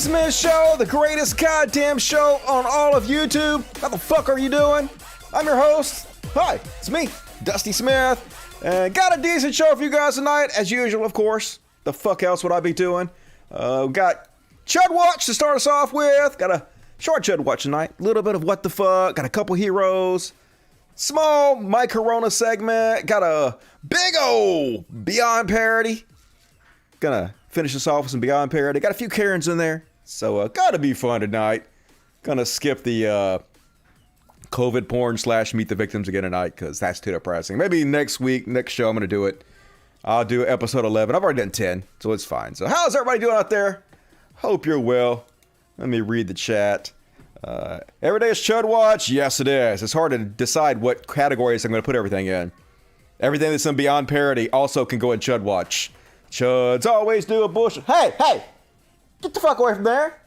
Smith Show, the greatest goddamn show on all of YouTube. How the fuck are you doing? I'm your host. Hi, it's me, Dusty Smith. And got a decent show for you guys tonight, as usual, of course. The fuck else would I be doing? Got Chud Watch to start us off with. Got a short Chud Watch tonight. A little bit of what the fuck. Got a couple heroes. Small My Corona segment. Got a big ol' Beyond parody. Gonna finish this off with some Beyond parody. Got a few Karens in there. So, gotta be fun tonight. Gonna skip the COVID porn / meet the victims again tonight because that's too depressing. Maybe next week, next show, I'm gonna do it. I'll do episode 11. I've already done 10, so it's fine. So how's everybody doing out there? Hope you're well. Let me read the chat. Every day is Chud Watch. Yes, it is. It's hard to decide what categories I'm going to put everything in. Everything that's in Beyond Parody also can go in Chud Watch. Chuds always do a bullshit. Hey! Get the fuck away from there.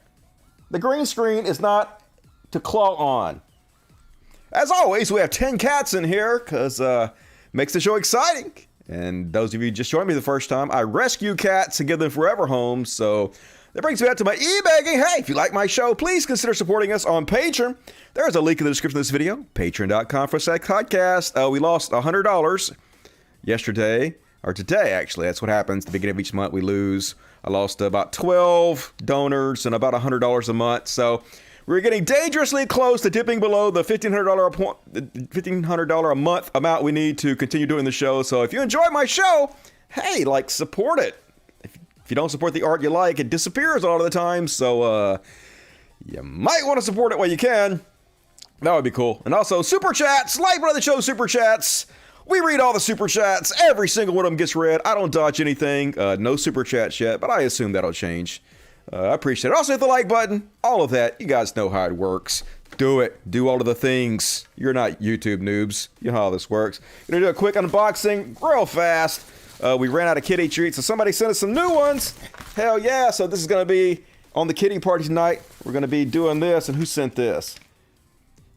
The green screen is not to claw on. As always, we have 10 cats in here because makes the show exciting. And those of you who just joined me the first time, I rescue cats and give them forever homes. So that brings me back to my e-begging. Hey, if you like my show, please consider supporting us on Patreon. There's a link in the description of this video. Patreon.com/podcast. We lost $100 yesterday, or today actually. That's what happens at the beginning of each month. We lose. I lost about 12 donors and about $100 a month. So we're getting dangerously close to dipping below the $1,500 a month amount we need to continue doing the show. So if you enjoy my show, hey, support it. If you don't support the art you like, it disappears a lot of the time. So you might want to support it while you can. That would be cool. And also super chats, like one of the show's super chats. We read all the super chats. Every single one of them gets read. I don't dodge anything. No super chats yet, but I assume that'll change. I appreciate it. Also hit the like button. All of that. You guys know how it works. Do it. Do all of the things. You're not YouTube noobs. You know how this works. Gonna do a quick unboxing real fast. We ran out of kitty treats, so somebody sent us some new ones. Hell yeah. So this is gonna be on the kitty party tonight. We're gonna be doing this. And who sent this?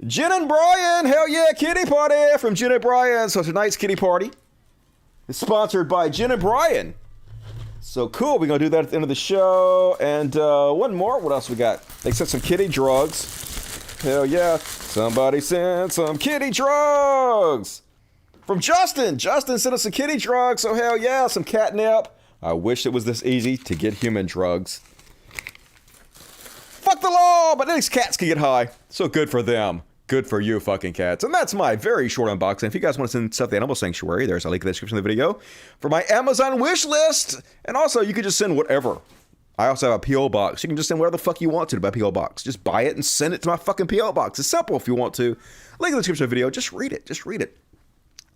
Jen and Brian. Hell yeah. Kitty party from Jen and Brian. So tonight's kitty party is sponsored by Jen and Brian. So cool, we're going to do that at the end of the show. And one more, what else we got? They sent some kitty drugs. Hell yeah, somebody sent some kitty drugs. From Justin. Justin sent us some kitty drugs, so hell yeah, some catnip. I wish it was this easy to get human drugs. Fuck the law, but at least cats can get high. So good for them. Good for you fucking cats. And that's my very short unboxing. If you guys want to send stuff to the Animal Sanctuary, there's a link in the description of the video for my Amazon wish list. And also, you can just send whatever. I also have a P.O. box. You can just send whatever the fuck you want to my P.O. box. Just buy it and send it to my fucking P.O. box. It's simple if you want to. Link in the description of the video. Just read it. Just read it.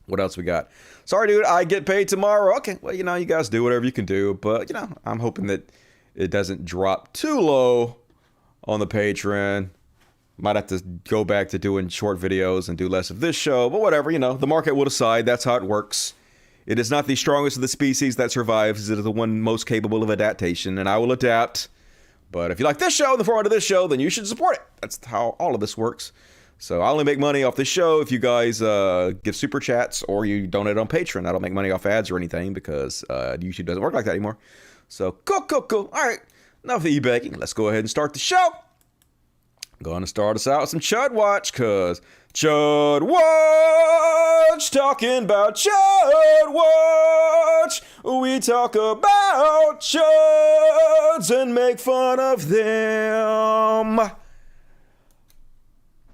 What else we got? Sorry, dude. I get paid tomorrow. Okay. Well, you guys do whatever you can do. But, I'm hoping that it doesn't drop too low on the Patreon. Might have to go back to doing short videos and do less of this show, but whatever, the market will decide. That's how it works. It is not the strongest of the species that survives. It is the one most capable of adaptation, and I will adapt. But if you like this show and the format of this show, then you should support it. That's how all of this works. So I only make money off this show if you guys give super chats or you donate on Patreon. I don't make money off ads or anything because YouTube doesn't work like that anymore. So cool. All right, enough of the e-begging. Let's go ahead and start the show. Gonna start us out with some Chud Watch, cause Chud Watch, talking about Chud Watch. We talk about chuds and make fun of them.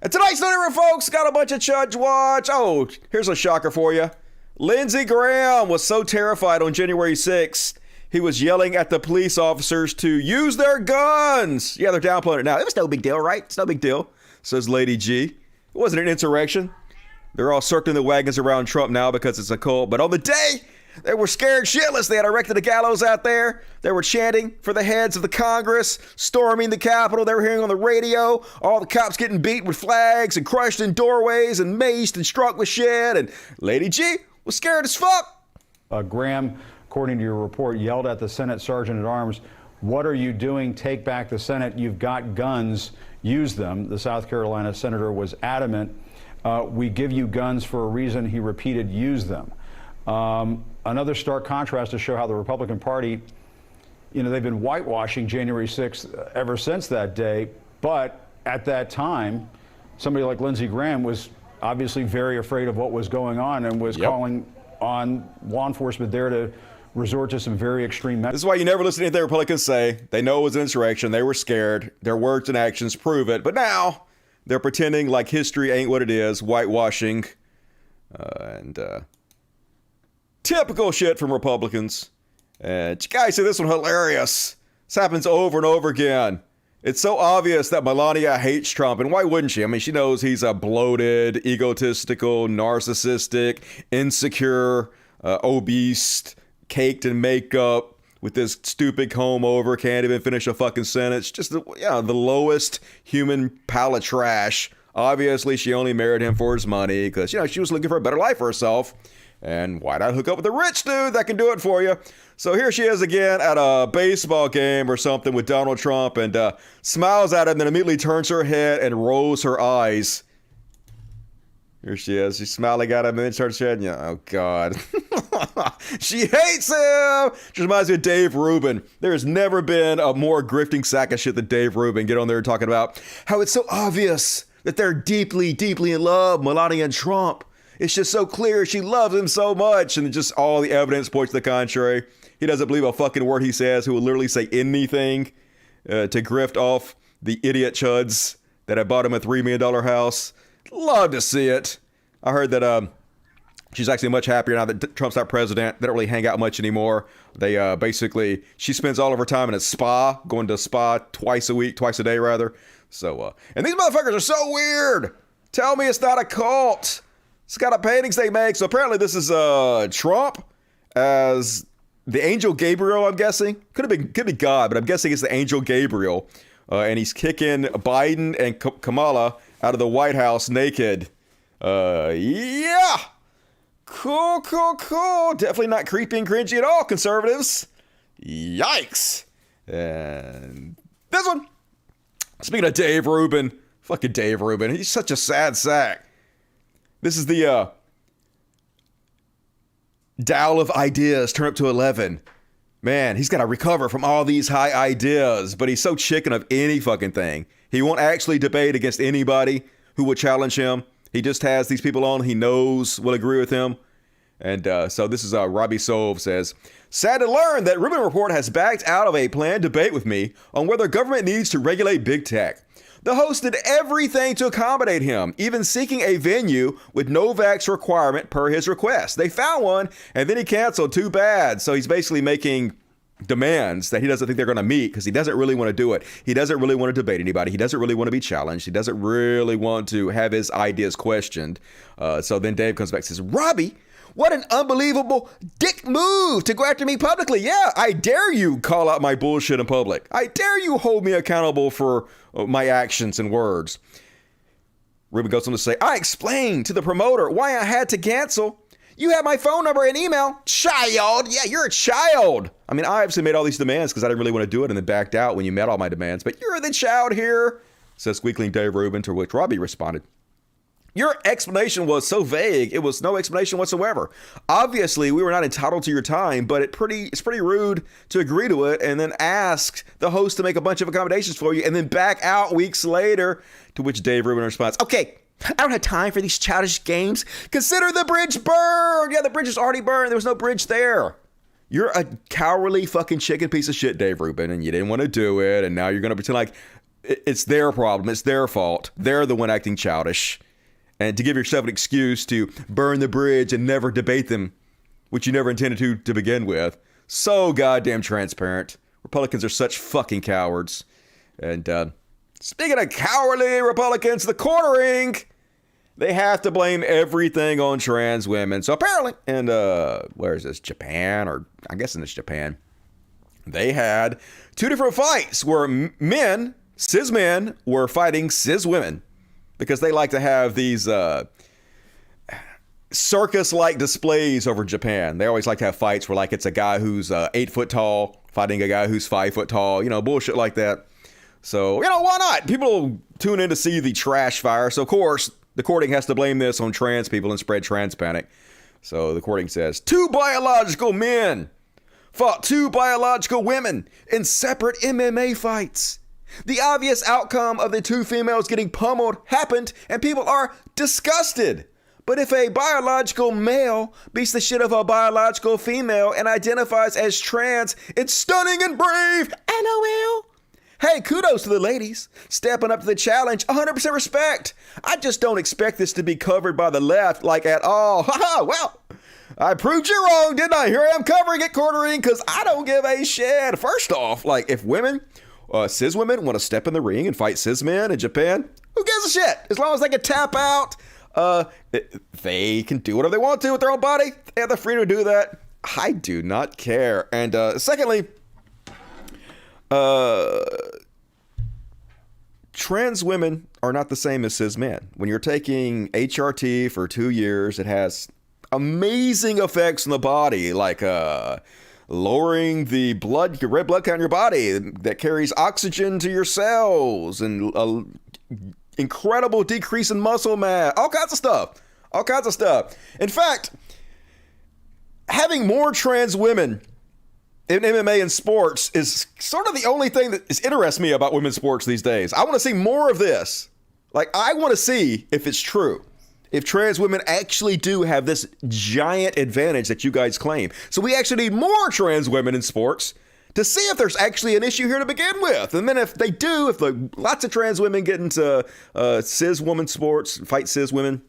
And tonight's newsroom, folks, got a bunch of Chud Watch. Oh, here's a shocker for you. Lindsey Graham was so terrified on January 6th. He was yelling at the police officers to use their guns. Yeah, they're downplaying it now. It was no big deal, right? It's no big deal, says Lady G. It wasn't an insurrection. They're all circling the wagons around Trump now because it's a cult. But on the day, they were scared shitless. They had erected a gallows out there. They were chanting for the heads of the Congress, storming the Capitol. They were hearing on the radio all the cops getting beat with flags and crushed in doorways and maced and struck with shit. And Lady G was scared as fuck. Graham, according to your report, yelled at the Senate Sergeant at Arms, "What are you doing? Take back the Senate. You've got guns. Use them." The South Carolina senator was adamant. We give you guns for a reason. He repeated, use them. Another stark contrast to show how the Republican Party they've been whitewashing January 6th ever since that day. But at that time, somebody like Lindsey Graham was obviously very afraid of what was going on and was calling on law enforcement there to resort to some very extreme measures. This is why you never listen to anything Republicans say. They know it was an insurrection. They were scared. Their words and actions prove it. But now they're pretending like history ain't what it is, whitewashing, and typical shit from Republicans. And you guys say this one hilarious. This happens over and over again. It's so obvious that Melania hates Trump, and why wouldn't she? I mean, she knows he's a bloated, egotistical, narcissistic, insecure, obese, caked in makeup, with this stupid comb over, can't even finish a fucking sentence. Just the lowest human pile of trash. Obviously, she only married him for his money because, she was looking for a better life for herself. And why not hook up with a rich dude that can do it for you? So here she is again at a baseball game or something with Donald Trump and smiles at him, then immediately turns her head and rolls her eyes. Here she is. She's smiling at him and then turns her head. Oh, God. She hates him. She reminds me of Dave Rubin. There has never been a more grifting sack of shit than Dave Rubin. Get on there and talking about how it's so obvious that they're deeply, deeply in love, Melania and Trump. It's just so clear she loves him so much, and just all the evidence points to the contrary. He doesn't believe a fucking word he says. He will literally say anything to grift off the idiot chuds that have bought him a $3 million house. Love to see it. I heard that she's actually much happier now that Trump's not president. They don't really hang out much anymore. They basically, she spends all of her time in a spa, going to a spa twice a day rather. So, and these motherfuckers are so weird. Tell me it's not a cult. It's got a paintings they make. So apparently this is Trump as the angel Gabriel, I'm guessing. Could be God, but I'm guessing it's the angel Gabriel. And he's kicking Biden and Kamala out of the White House naked. Yeah. Cool. Definitely not creepy and cringy at all, conservatives. Yikes. And this one. Speaking of Dave Rubin. Fucking Dave Rubin. He's such a sad sack. This is the dial of ideas turn up to 11. Man, he's got to recover from all these high ideas, but he's so chicken of any fucking thing. He won't actually debate against anybody who will challenge him. He just has these people on he knows will agree with him. And so this is Robbie Sove says, sad to learn that Rubin Report has backed out of a planned debate with me on whether government needs to regulate big tech. The host did everything to accommodate him, even seeking a venue with no vax requirement per his request. They found one, and then he canceled. Too bad. So he's basically making demands that he doesn't think they're going to meet because he doesn't really want to do it. He doesn't really want to debate anybody. He doesn't really want to be challenged. He doesn't really want to have his ideas questioned. So then Dave comes back and says, Robbie, what an unbelievable dick move to go after me publicly. Yeah, I dare you call out my bullshit in public. I dare you hold me accountable for my actions and words. Rubin goes on to say, I explained to the promoter why I had to cancel. You have my phone number and email. Child. Yeah, you're a child. I mean, I obviously made all these demands because I didn't really want to do it and then backed out when you met all my demands. But you're the child here, says Squeakling Dave Rubin, to which Robbie responded, your explanation was so vague, it was no explanation whatsoever. Obviously, we were not entitled to your time, but it's pretty rude to agree to it and then ask the host to make a bunch of accommodations for you and then back out weeks later, to which Dave Rubin responds, okay, I don't have time for these childish games. Consider the bridge burned. Yeah, the bridge is already burned. There was no bridge there. You're a cowardly fucking chicken piece of shit, Dave Rubin, and you didn't want to do it, and now you're going to pretend like it's their problem, it's their fault. They're the one acting childish. And to give yourself an excuse to burn the bridge and never debate them, which you never intended to begin with. So goddamn transparent. Republicans are such fucking cowards. And speaking of cowardly Republicans, the cornering, they have to blame everything on trans women. So apparently, and where is this? Japan, or I'm guessing it's Japan. They had two different fights where men, cis men, were fighting cis women. Because they like to have these circus-like displays over Japan. They always like to have fights where, like, it's a guy who's 8 foot tall fighting a guy who's 5 foot tall. You know, bullshit like that. So, why not? People tune in to see the trash fire. So, of course, the courting has to blame this on trans people and spread trans panic. So, the courting says, two biological men fought two biological women in separate MMA fights. The obvious outcome of the two females getting pummeled happened, and people are disgusted. But if a biological male beats the shit of a biological female and identifies as trans, it's stunning and brave. LOL. Hey, kudos to the ladies. Stepping up to the challenge, 100% respect. I just don't expect this to be covered by the left, like at all. Haha, well, I proved you wrong, didn't I? Here I am covering it, quartering, because I don't give a shit. First off, like, if women, cis women, want to step in the ring and fight cis men in Japan, who gives a shit? As long as they can tap out, they can do whatever they want to with their own body. They have the freedom to do that. I do not care. And secondly, trans women are not the same as cis men. When you're taking HRT for 2 years, it has amazing effects on the body, like lowering the red blood count in your body that carries oxygen to your cells, and incredible decrease in muscle mass, all kinds of stuff. In fact, having more trans women in MMA and sports is sort of the only thing that interests me about women's sports these days. I want to see more of this. Like, I want to see if it's true. If trans women actually do have this giant advantage that you guys claim. So we actually need more trans women in sports to see if there's actually an issue here to begin with. And then if they do, if lots of trans women get into cis woman sports, fight cis women,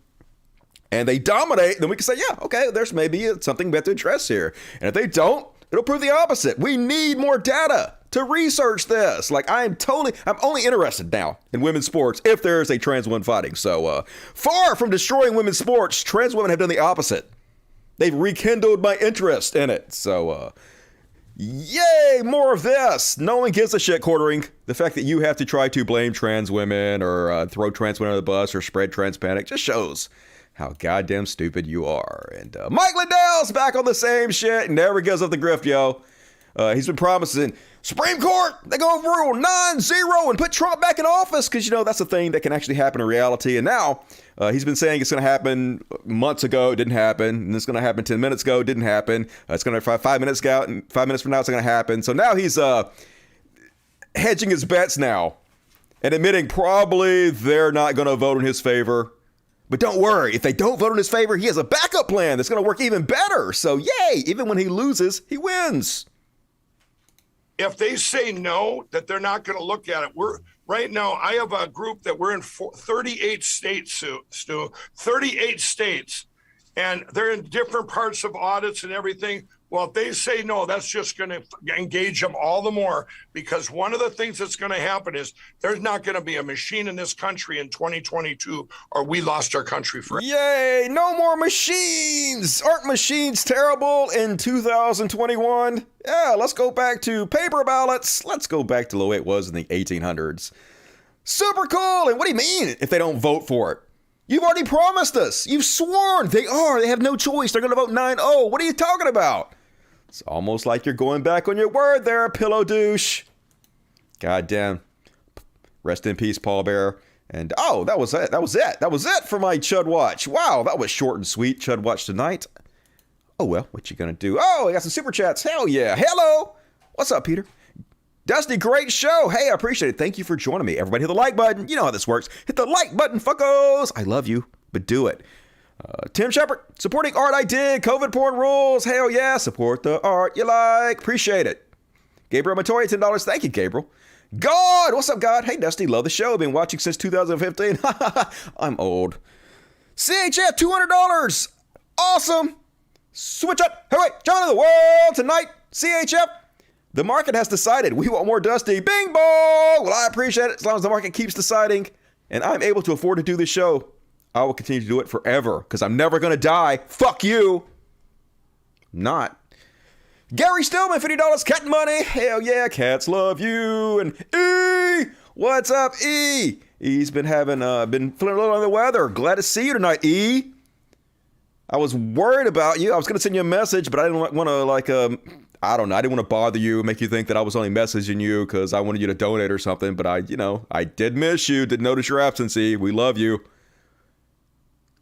and they dominate, then we can say, yeah, okay, there's maybe something better to address here. And if they don't, it'll prove the opposite. We need more data to research this. Like, I'm only interested now in women's sports if there's a trans woman fighting. So far from destroying women's sports, trans women have done the opposite. They've rekindled my interest in it. So yay, more of this. No one gives a shit, quartering. The fact that you have to try to blame trans women or throw trans women under the bus or spread trans panic just shows how goddamn stupid you are. And Mike Lindell's back on the same shit and never gives up the grift, yo. He's been promising Supreme Court, they go overrule 9-0 and put Trump back in office, because, you know, that's a thing that can actually happen in reality. And now he's been saying it's going to happen months ago. It didn't happen. And it's going to happen 10 minutes ago. It didn't happen. It's going to 5 minutes ago, and 5 minutes from now it's going to happen. So now he's hedging his bets now and admitting probably they're not going to vote in his favor. But don't worry, if they don't vote in his favor, he has a backup plan that's going to work even better. So yay, even when he loses, he wins. If they say no, that they're not going to look at it. Right now, I have a group that we're in 38 states, Stu, 38 states, and they're in different parts of audits and everything. Well, if they say no, that's just going to engage them all the more, because one of the things that's going to happen is there's not going to be a machine in this country in 2022, or we lost our country forever. Yay, no more machines. Aren't machines terrible in 2021? Yeah, let's go back to paper ballots. Let's go back to the way it was in the 1800s. Super cool. And what do you mean if they don't vote for it? You've already promised us. You've sworn. They have no choice. They're going to vote 9-0. What are you talking about? It's almost like you're going back on your word there, pillow douche. Goddamn. Rest in peace, Paul Bear. And that was it. That was it for my Chud Watch. Wow, that was short and sweet, Chud Watch tonight. Oh, well, what you gonna do? Oh, I got some super chats. Hell yeah. Hello. What's up, Peter? Dusty, great show. Hey, I appreciate it. Thank you for joining me. Everybody hit the like button. You know how this works. Hit the like button, fuckos. I love you, but do it. Tim Shepard, supporting art I dig. COVID porn rules. Hell yeah. Support the art you like. Appreciate it. Gabriel Matoya, $10. Thank you, Gabriel. God, what's up, God? Hey, Dusty, love the show. Been watching since 2015. I'm old. CHF, $200. Awesome. Switch up. Hey, wait, John of the world tonight. CHF. The market has decided we want more Dusty. Bing bong. Well, I appreciate it as long as the market keeps deciding and I'm able to afford to do this show. I will continue to do it forever because I'm never going to die. Fuck you. Not. Gary Stillman, $50 cat money. Hell yeah, cats love you. And E, what's up, E? E's been feeling a little under the weather. Glad to see you tonight, E. I was worried about you. I was going to send you a message, but I didn't want to I don't know. I didn't want to bother you, make you think that I was only messaging you because I wanted you to donate or something. But I did miss you. Did notice your absence, E. We love you.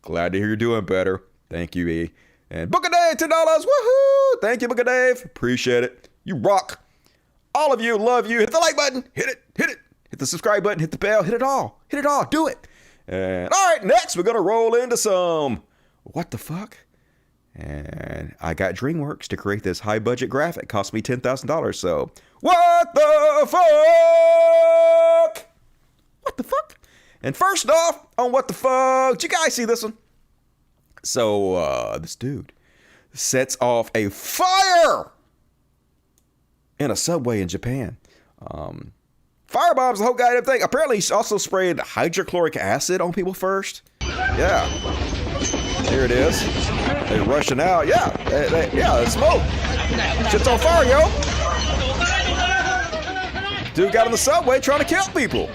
Glad to hear you're doing better. Thank you, E. And Book a Day, $10. Woohoo! Thank you, Booker Dave. Appreciate it. You rock. All of you, love you. Hit the like button. Hit it. Hit it. Hit the subscribe button. Hit the bell. Hit it all. Hit it all. Do it. And all right, next we're going to roll into some what the fuck? And I got DreamWorks to create this high budget graphic. Cost me $10,000. So what the fuck? What the fuck? And first off, on what the fuck, did you guys see this one? So this dude sets off a fire in a subway in Japan. Firebombs, the whole goddamn thing. Apparently, he also sprayed hydrochloric acid on people first. Yeah. Here it is. They're rushing out. Yeah. Yeah, smoke. Shit's on fire, yo. Dude got on the subway trying to kill people.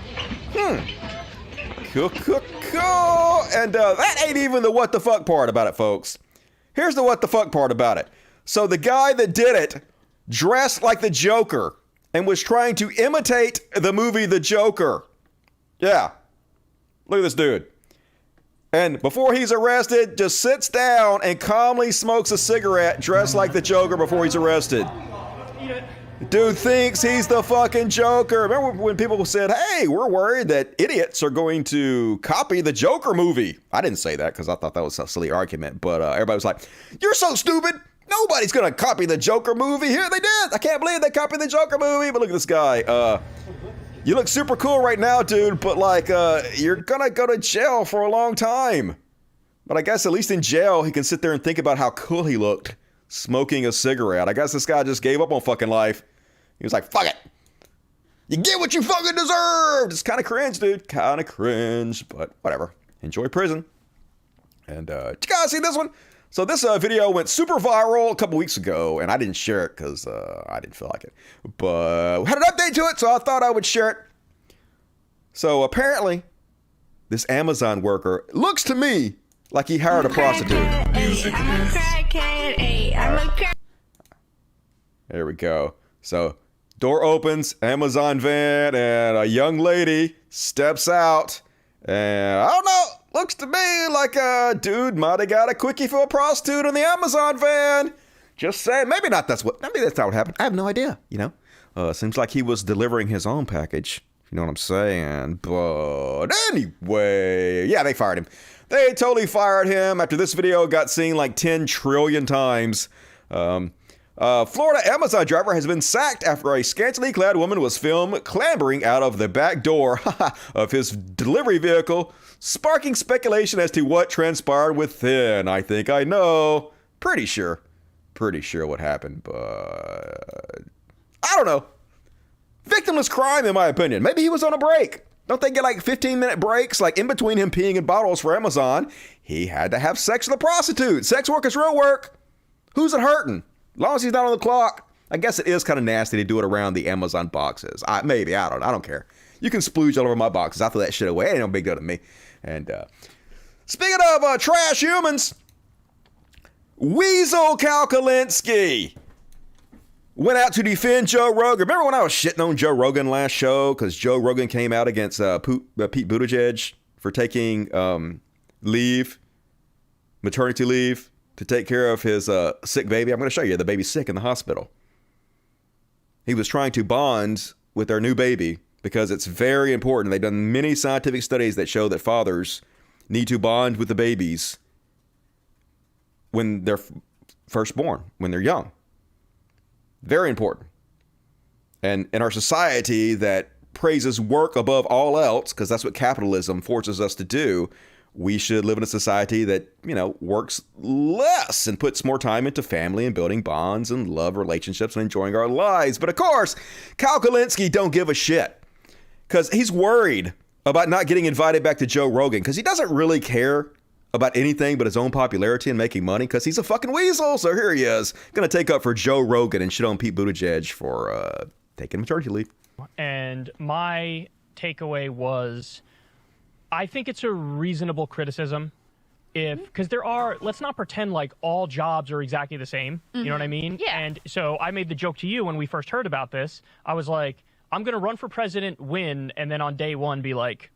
Cool. And that ain't even the what the fuck part about it, folks. Here's the what the fuck part about it. So the guy that did it dressed like the Joker and was trying to imitate the movie The Joker. Yeah. Look at this dude. And before he's arrested, just sits down and calmly smokes a cigarette dressed like the Joker before he's arrested. Dude thinks he's the fucking Joker. Remember when people said, hey, we're worried that idiots are going to copy the Joker movie? I didn't say that because I thought that was a silly argument. But everybody was like, you're so stupid. Nobody's going to copy the Joker movie. Here they did. I can't believe they copied the Joker movie. But look at this guy. You look super cool right now, dude. But like, you're going to go to jail for a long time. But I guess at least in jail, he can sit there and think about how cool he looked smoking a cigarette. I guess this guy just gave up on fucking life. He was like, fuck it. You get what you fucking deserve. It's kind of cringe, dude. Kind of cringe. But whatever. Enjoy prison. And did you guys see this one? So this video went super viral a couple weeks ago, and I didn't share it because I didn't feel like it. But we had an update to it, so I thought I would share it. So apparently, this Amazon worker looks to me like he hired a prostitute. There we go. So door opens, Amazon van, and a young lady steps out. And I don't know. Looks to me like a dude might have got a quickie for a prostitute in the Amazon van. Just saying. Maybe that's not what happened. I have no idea, you know. Seems like he was delivering his own package. You know what I'm saying? But anyway, yeah, they fired him. They totally fired him after this video got seen like 10 trillion times. Florida Amazon driver has been sacked after a scantily clad woman was filmed clambering out of the back door of his delivery vehicle, sparking speculation as to what transpired within. I think I know. Pretty sure what happened, but I don't know. Victimless crime, in my opinion. Maybe he was on a break. Don't they get like 15-minute breaks, like in between him peeing in bottles for Amazon? He had to have sex with a prostitute. Sex work is real work. Who's it hurting? As long as he's not on the clock. I guess it is kind of nasty to do it around the Amazon boxes. I don't care. You can splooge all over my boxes. I throw that shit away. It ain't no big deal to me. And speaking of trash humans, Weasel Kalkalinski went out to defend Joe Rogan. Remember when I was shitting on Joe Rogan last show because Joe Rogan came out against Pete Buttigieg for taking maternity leave, to take care of his sick baby. I'm going to show you. The baby's sick in the hospital. He was trying to bond with their new baby because it's very important. They've done many scientific studies that show that fathers need to bond with the babies when they're first born, when they're young. Very important. And in our society that praises work above all else, because that's what capitalism forces us to do, we should live in a society that, you know, works less and puts more time into family and building bonds and love relationships and enjoying our lives. But of course, Kalkalinski don't give a shit because he's worried about not getting invited back to Joe Rogan because he doesn't really care about anything but his own popularity and making money because he's a fucking weasel. So here he is, going to take up for Joe Rogan and shit on Pete Buttigieg for taking maternity leave. And my takeaway was, I think it's a reasonable criticism because there are, let's not pretend like all jobs are exactly the same. You know what I mean? Yeah. And so I made the joke to you when we first heard about this. I was like, I'm going to run for president, win, and then on day one be like,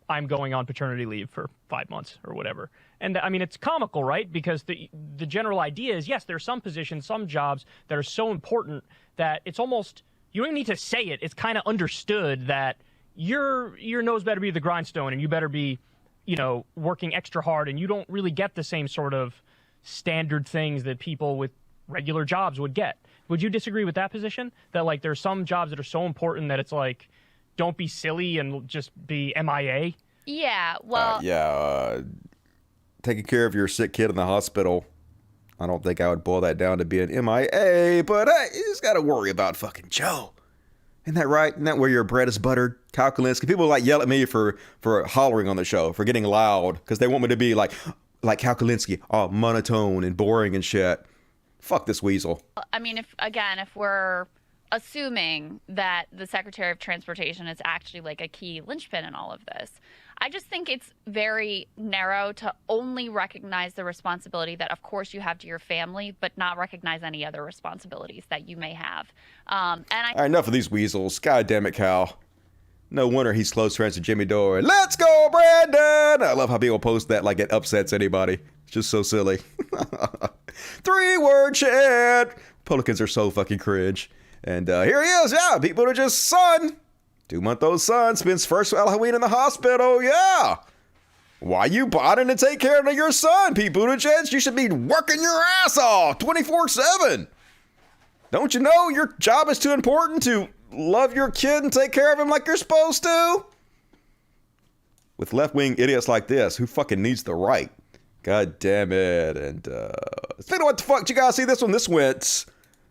I'm going on paternity leave for 5 months or whatever. And I mean, it's comical, right? Because the general idea is, yes, there are some positions, some jobs that are so important that it's almost, you don't even need to say it. It's kind of understood that your nose better be the grindstone and you better be, working extra hard, and you don't really get the same sort of standard things that people with regular jobs would get. Would you disagree with that position? That like there's some jobs that are so important that it's like, don't be silly and just be MIA? Yeah, well... taking care of your sick kid in the hospital, I don't think I would boil that down to being MIA, but hey, you just gotta worry about fucking Joe. Isn't that right? Isn't that where your bread is buttered? Kyle Kalinske. People like yell at me for hollering on the show, for getting loud, because they want me to be like Kyle Kalinske, all monotone and boring and shit. Fuck this weasel. I mean, if we're assuming that the Secretary of Transportation is actually like a key linchpin in all of this, I just think it's very narrow to only recognize the responsibility that, of course, you have to your family, but not recognize any other responsibilities that you may have. All right, enough of these weasels. God damn it, Cal. No wonder he's close friends with Jimmy Dore. Let's go, Brandon! I love how people post that like it upsets anybody. It's just so silly. 3-word chant. Republicans are so fucking cringe. And here he is, yeah, Pete Buttigieg's son. 2-month-old son spends first Halloween in the hospital, yeah. Why you bothering to take care of your son, Pete Buttigieg? You should be working your ass off 24/7. Don't you know your job is too important to love your kid and take care of him like you're supposed to? With left-wing idiots like this, who fucking needs the right? God damn it. And speaking of what the fuck, did you guys see this one? This went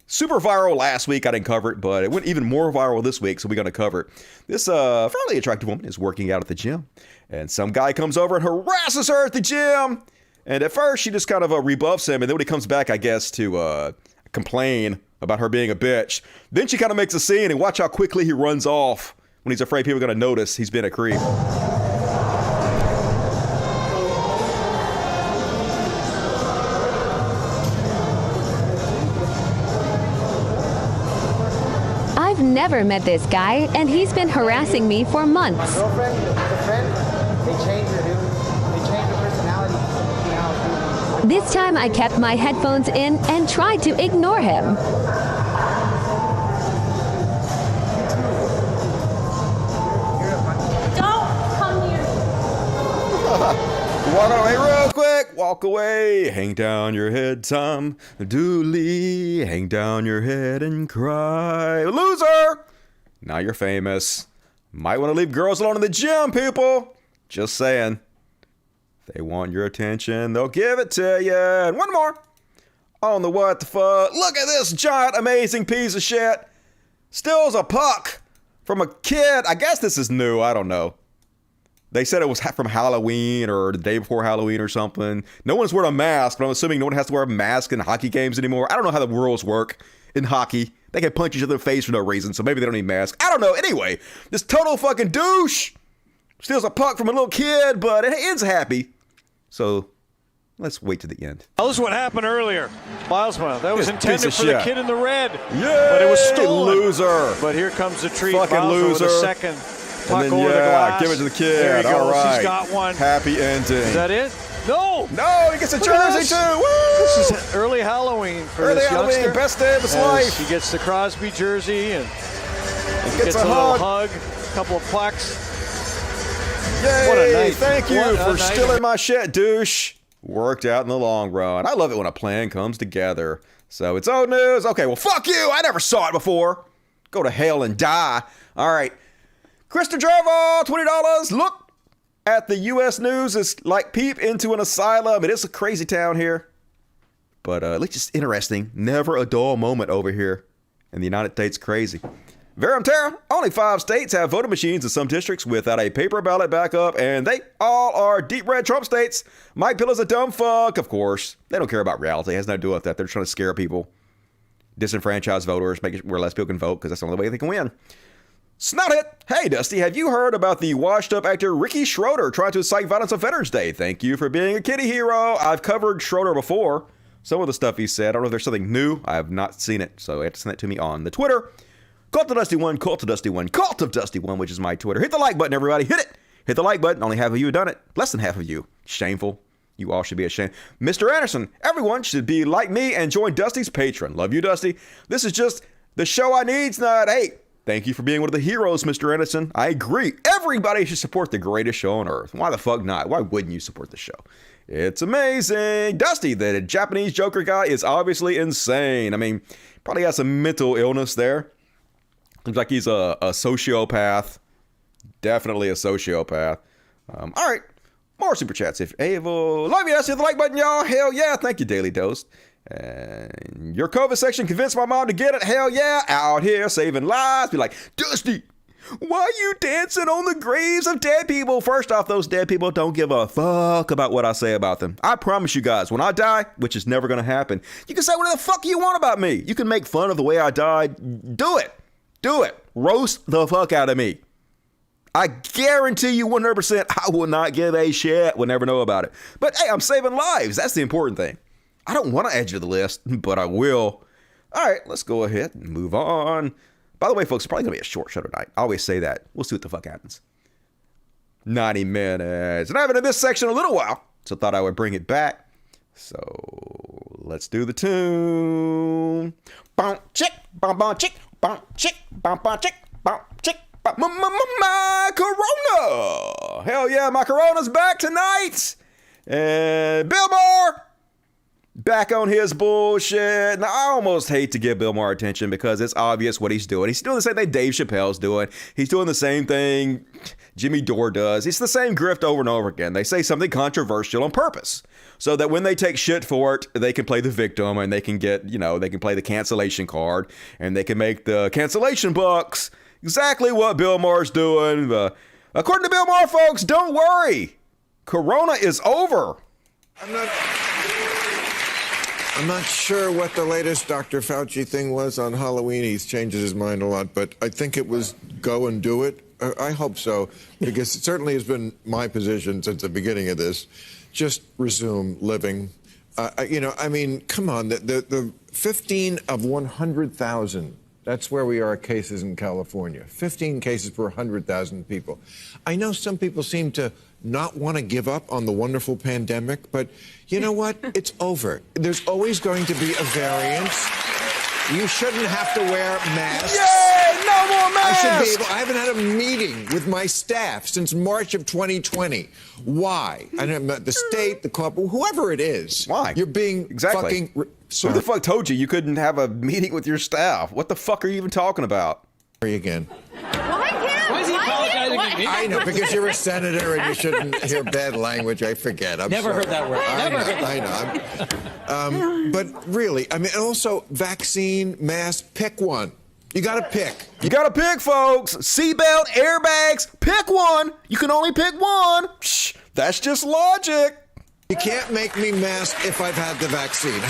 super viral last week. I didn't cover it, but it went even more viral this week, so we're going to cover it. This fairly attractive woman is working out at the gym, and some guy comes over and harasses her at the gym. And at first, she just kind of rebuffs him, and then when he comes back, I guess, to complain about her being a bitch, then she kind of makes a scene, and watch how quickly he runs off when he's afraid people are going to notice he's been a creep. I've never met this guy, and he's been harassing me for months. Girlfriend, a friend, they change her, dude. They change her personality. This time I kept my headphones in and tried to ignore him. Don't come near me. Walk away real quick. Walk away. Hang down your head, Tom Dooley. Hang down your head and cry. Loser! Now you're famous. Might want to leave girls alone in the gym, people. Just saying. If they want your attention, they'll give it to you. And one more. On the what the fuck. Look at this giant, amazing piece of shit. Steals a puck from a kid. I guess this is new. I don't know. They said it was from Halloween or the day before Halloween or something. No one's wearing a mask, but I'm assuming no one has to wear a mask in hockey games anymore. I don't know how the rules work in hockey. They can punch each other in the face for no reason, so maybe they don't need masks. I don't know. Anyway, this total fucking douche steals a puck from a little kid, but it ends happy. So let's wait to the end. That was what happened earlier. Milesman, that was This intended piece for of the shit. kid in the red. Yeah, But it was stolen. Loser. But here comes the treat. Fucking Milesman with loser. a second. Puck And then, over the glass. give it to the kid. There he goes. All right. He's got one. Happy ending. Is that it? No. No, he gets a Look at jersey this. too. Woo! This is early Halloween for Early this Halloween, youngster. best day of his As life. He gets the Crosby jersey and He gets gets a a little hug. hug, a couple of pucks. Yay! What a night. Thank you What a for night. stealing my shit, douche. Worked out in the long run. I love it when a plan comes together. So it's old news. Okay, well, fuck you. I never saw it before. Go to hell and die. All right. Krista Jarval, $20. Look at the U.S. news. It's like peep into an asylum. It is a crazy town here. But at least it's interesting. Never a dull moment over here in the United States. Crazy. Verum Terra, only 5 states have voting machines in some districts without a paper ballot backup, and they all are deep red Trump states. Mike Pence is a dumb fuck, of course. They don't care about reality. It has nothing to do with that. They're trying to scare people. Disenfranchise voters, make it where less people can vote, because that's the only way they can win. Snout it! Hey, Dusty, have you heard about the washed-up actor Ricky Schroeder trying to incite violence on Veterans Day? Thank you for being a kitty hero. I've covered Schroeder before. Some of the stuff he said, I don't know if there's something new. I have not seen it, so you have to send it to me on the Twitter. Cult of Dusty1, Cult of Dusty1, Cult of Dusty1, which is my Twitter. Hit the like button, everybody. Hit it! Hit the like button. Only half of you have done it. Less than half of you. Shameful. You all should be ashamed. Mr. Anderson, everyone should be like me and join Dusty's Patreon. Love you, Dusty. This is just the show I need tonight. Hey, thank you for being one of the heroes, Mr. Anderson. I agree. Everybody should support the greatest show on earth. Why the fuck not? Why wouldn't you support the show? It's amazing. Dusty, the Japanese Joker guy, is obviously insane. I mean, probably has some mental illness there. Seems like he's a sociopath. Definitely a sociopath. All right. More super chats. If Avo, love you. That's hit the like button, y'all. Hell yeah. Thank you, Daily Dose. And your COVID section convinced my mom to get it. Hell yeah. Out here saving lives. Be like, Dusty, why are you dancing on the graves of dead people? First off, those dead people don't give a fuck about what I say about them. I promise you guys, when I die, which is never going to happen, you can say whatever the fuck you want about me. You can make fun of the way I died. Do it. Do it. Roast the fuck out of me. I guarantee you 100% I will not give a shit. We'll never know about it. But hey, I'm saving lives. That's the important thing. I don't want to add you to the list, but I will. All right, let's go ahead and move on. By the way, folks, it's probably going to be a short show tonight. I always say that. We'll see what the fuck happens. 90 minutes. And I haven't in this section in a little while, so thought I would bring it back. So let's do the tune. Bum chick, bum bum chick, bum chick, bum bum chick, bum chick. My Corona. Hell yeah, my Corona's back tonight. And Bill Maher back on his bullshit. Now, I almost hate to give Bill Maher attention because it's obvious what he's doing. He's doing the same thing Dave Chappelle's doing. He's doing the same thing Jimmy Dore does. It's the same grift over and over again. They say something controversial on purpose so that when they take shit for it, they can play the victim and they can get, they can play the cancellation card and they can make the cancellation bucks. Exactly what Bill Maher's doing. According to Bill Maher, folks, don't worry. Corona is over. I'm not sure what the latest Dr. Fauci thing was on Halloween. He changes his mind a lot, but I think it was go and do it. I hope so, because it certainly has been my position since the beginning of this. Just resume living. Come on, the 15 of 100,000. That's where we are cases in California. 15 cases per 100,000 people. I know some people seem to not want to give up on the wonderful pandemic, but you know what? It's over. There's always going to be a variant. You shouldn't have to wear masks. Yay! No more masks! I haven't had a meeting with my staff since March of 2020. Why? I don't know, the state, the club, whoever it is. Why? You're being fucking... Who the fuck told you couldn't have a meeting with your staff? What the fuck are you even talking about? Again. Why is he apologizing to me? I know, because you're a senator and you shouldn't hear bad language. I forget. I'm Never sorry. heard that word. I know. But really, I mean, also, vaccine, mask, pick one. You got to pick. You got to pick, folks. Seatbelt, airbags, pick one. You can only pick one. Shh, that's just logic. You can't make me mask if I've had the vaccine.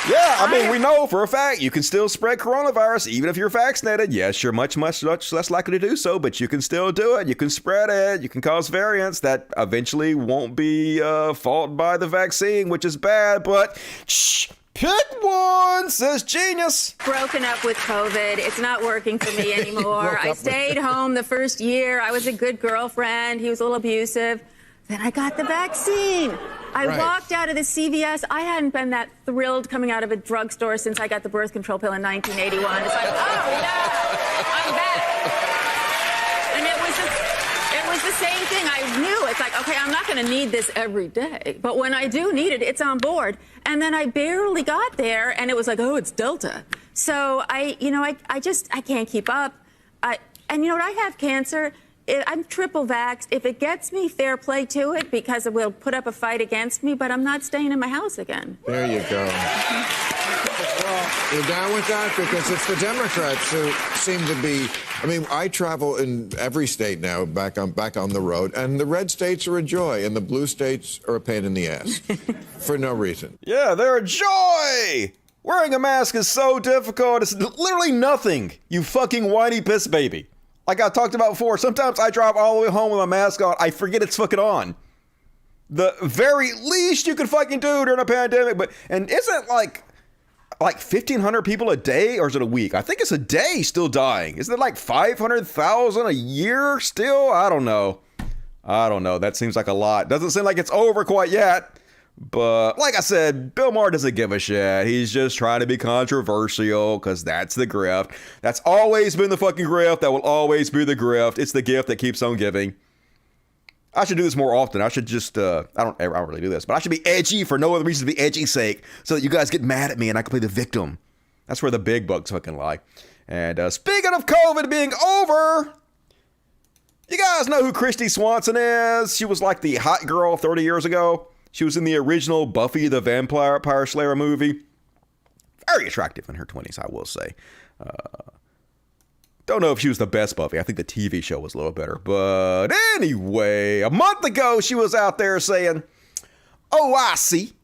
Yeah, I mean, we know for a fact you can still spread coronavirus even if you're vaccinated. Yes, you're much less likely to do so, but you can still do it. You can spread it. You can cause variants that eventually won't be fought by the vaccine, which is bad, but shh. Pick one, says Genius. Broken up with COVID. It's not working for me anymore. I stayed home the first year. I was a good girlfriend. He was a little abusive. Then I got the vaccine. I walked out of the CVS. I hadn't been that thrilled coming out of a drugstore since I got the birth control pill in 1981. It's like, oh, no, I'm back. And it was the same thing. I knew. It's like, okay, I'm not going to need this every day. But when I do need it, it's on board. And then I barely got there, and it was like, oh, it's Delta. So I can't keep up. And you know what? I have cancer. I'm triple vaxxed. If it gets me, fair play to it, because it will put up a fight against me, but I'm not staying in my house again. There you go. You're down with that? Because it's the Democrats who seem to be... I mean, I travel in every state now, back on the road, and the red states are a joy, and the blue states are a pain in the ass. For no reason. Yeah, they're a joy! Wearing a mask is so difficult. It's literally nothing, you fucking whiny piss baby. Like I talked about before, sometimes I drive all the way home with my mask on. I forget it's fucking on. The very least you can fucking do during a pandemic, and isn't like 1,500 people a day, or is it a week? I think it's a day still dying. Isn't it like 500,000 a year still? I don't know. I don't know. That seems like a lot. Doesn't seem like it's over quite yet. But like I said, Bill Maher doesn't give a shit. He's just trying to be controversial because that's the grift. That's always been the fucking grift. That will always be the grift. It's the gift that keeps on giving. I should do this more often. I should just, I don't really do this, but I should be edgy for no other reason to be edgy's sake so that you guys get mad at me and I can play the victim. That's where the big bugs fucking lie. And speaking of COVID being over, you guys know who Christy Swanson is? She was like the hot girl 30 years ago. She was in the original Buffy the Vampire Slayer movie. Very attractive in her 20s, I will say. Don't know if she was the best Buffy. I think the TV show was a little better. But anyway, a month ago, she was out there saying, "Oh, I see.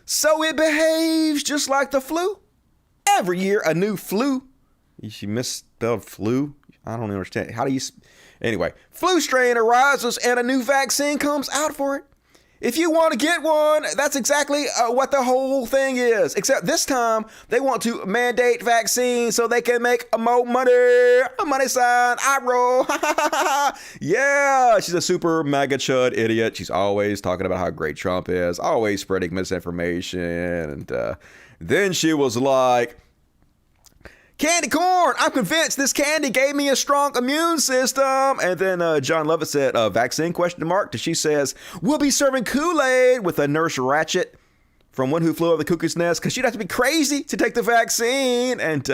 So it behaves just like the flu. Every year, a new flu." She misspelled flu. I don't understand. How do you... Anyway, flu strain arises and a new vaccine comes out for it. If you want to get one, that's exactly what the whole thing is. Except this time, they want to mandate vaccines so they can make more money. A money sign, eye roll. Yeah, she's a super mega chud idiot. She's always talking about how great Trump is, always spreading misinformation. And then she was like, "Candy corn, I'm convinced this candy gave me a strong immune system." And then John Lovett said, "Vaccine, question mark?" And she says, "We'll be serving Kool-Aid," with a Nurse Ratched from One Who Flew Over the Cuckoo's Nest, because she'd have to be crazy to take the vaccine. And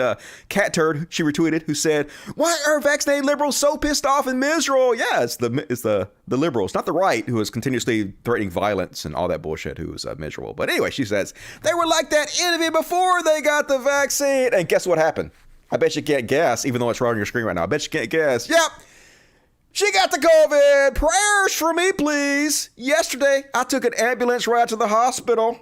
Cat Turd, she retweeted, who said, "Why are vaccinated liberals so pissed off and miserable?" Yeah, it's the liberals, not the right, who is continuously threatening violence and all that bullshit, who is miserable. But anyway, she says, "They were like that enemy before they got the vaccine." And guess what happened? I bet you can't guess, even though it's right on your screen right now. I bet you can't guess. Yep. She got the COVID. Prayers for me, please. Yesterday, I took an ambulance ride to the hospital.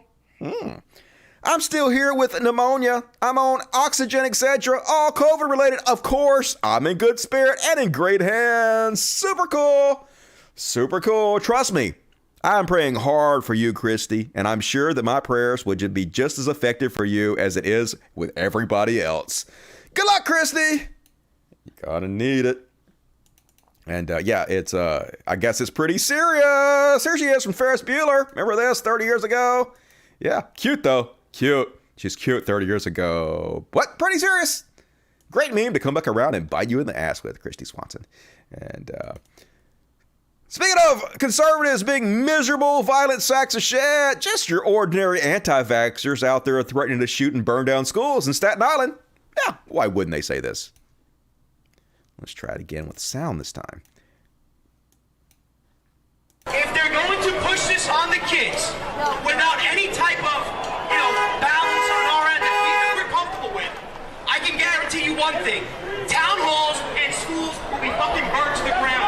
I'm still here with pneumonia. I'm on oxygen, etc. All COVID related, of course. I'm in good spirit and in great hands. Super cool. Super cool. Trust me, I'm praying hard for you, Christy, and I'm sure that my prayers would be just as effective for you as it is with everybody else. Good luck, Christy. You gotta need it. And yeah, it's I guess it's pretty serious. Here she is from Ferris Bueller. Remember this 30 years ago? Yeah, cute though. Cute. She's cute 30 years ago. But pretty serious. Great meme to come back around and bite you in the ass with, Christy Swanson. And speaking of conservatives being miserable, violent sacks of shit, just your ordinary anti-vaxxers out there threatening to shoot and burn down schools in Staten Island. Yeah, why wouldn't they say this? Let's try it again with sound this time. If they're going to push this on the kids without any type of, balance on our end that we're comfortable with, I can guarantee you one thing. Town halls and schools will be fucking burned to the ground.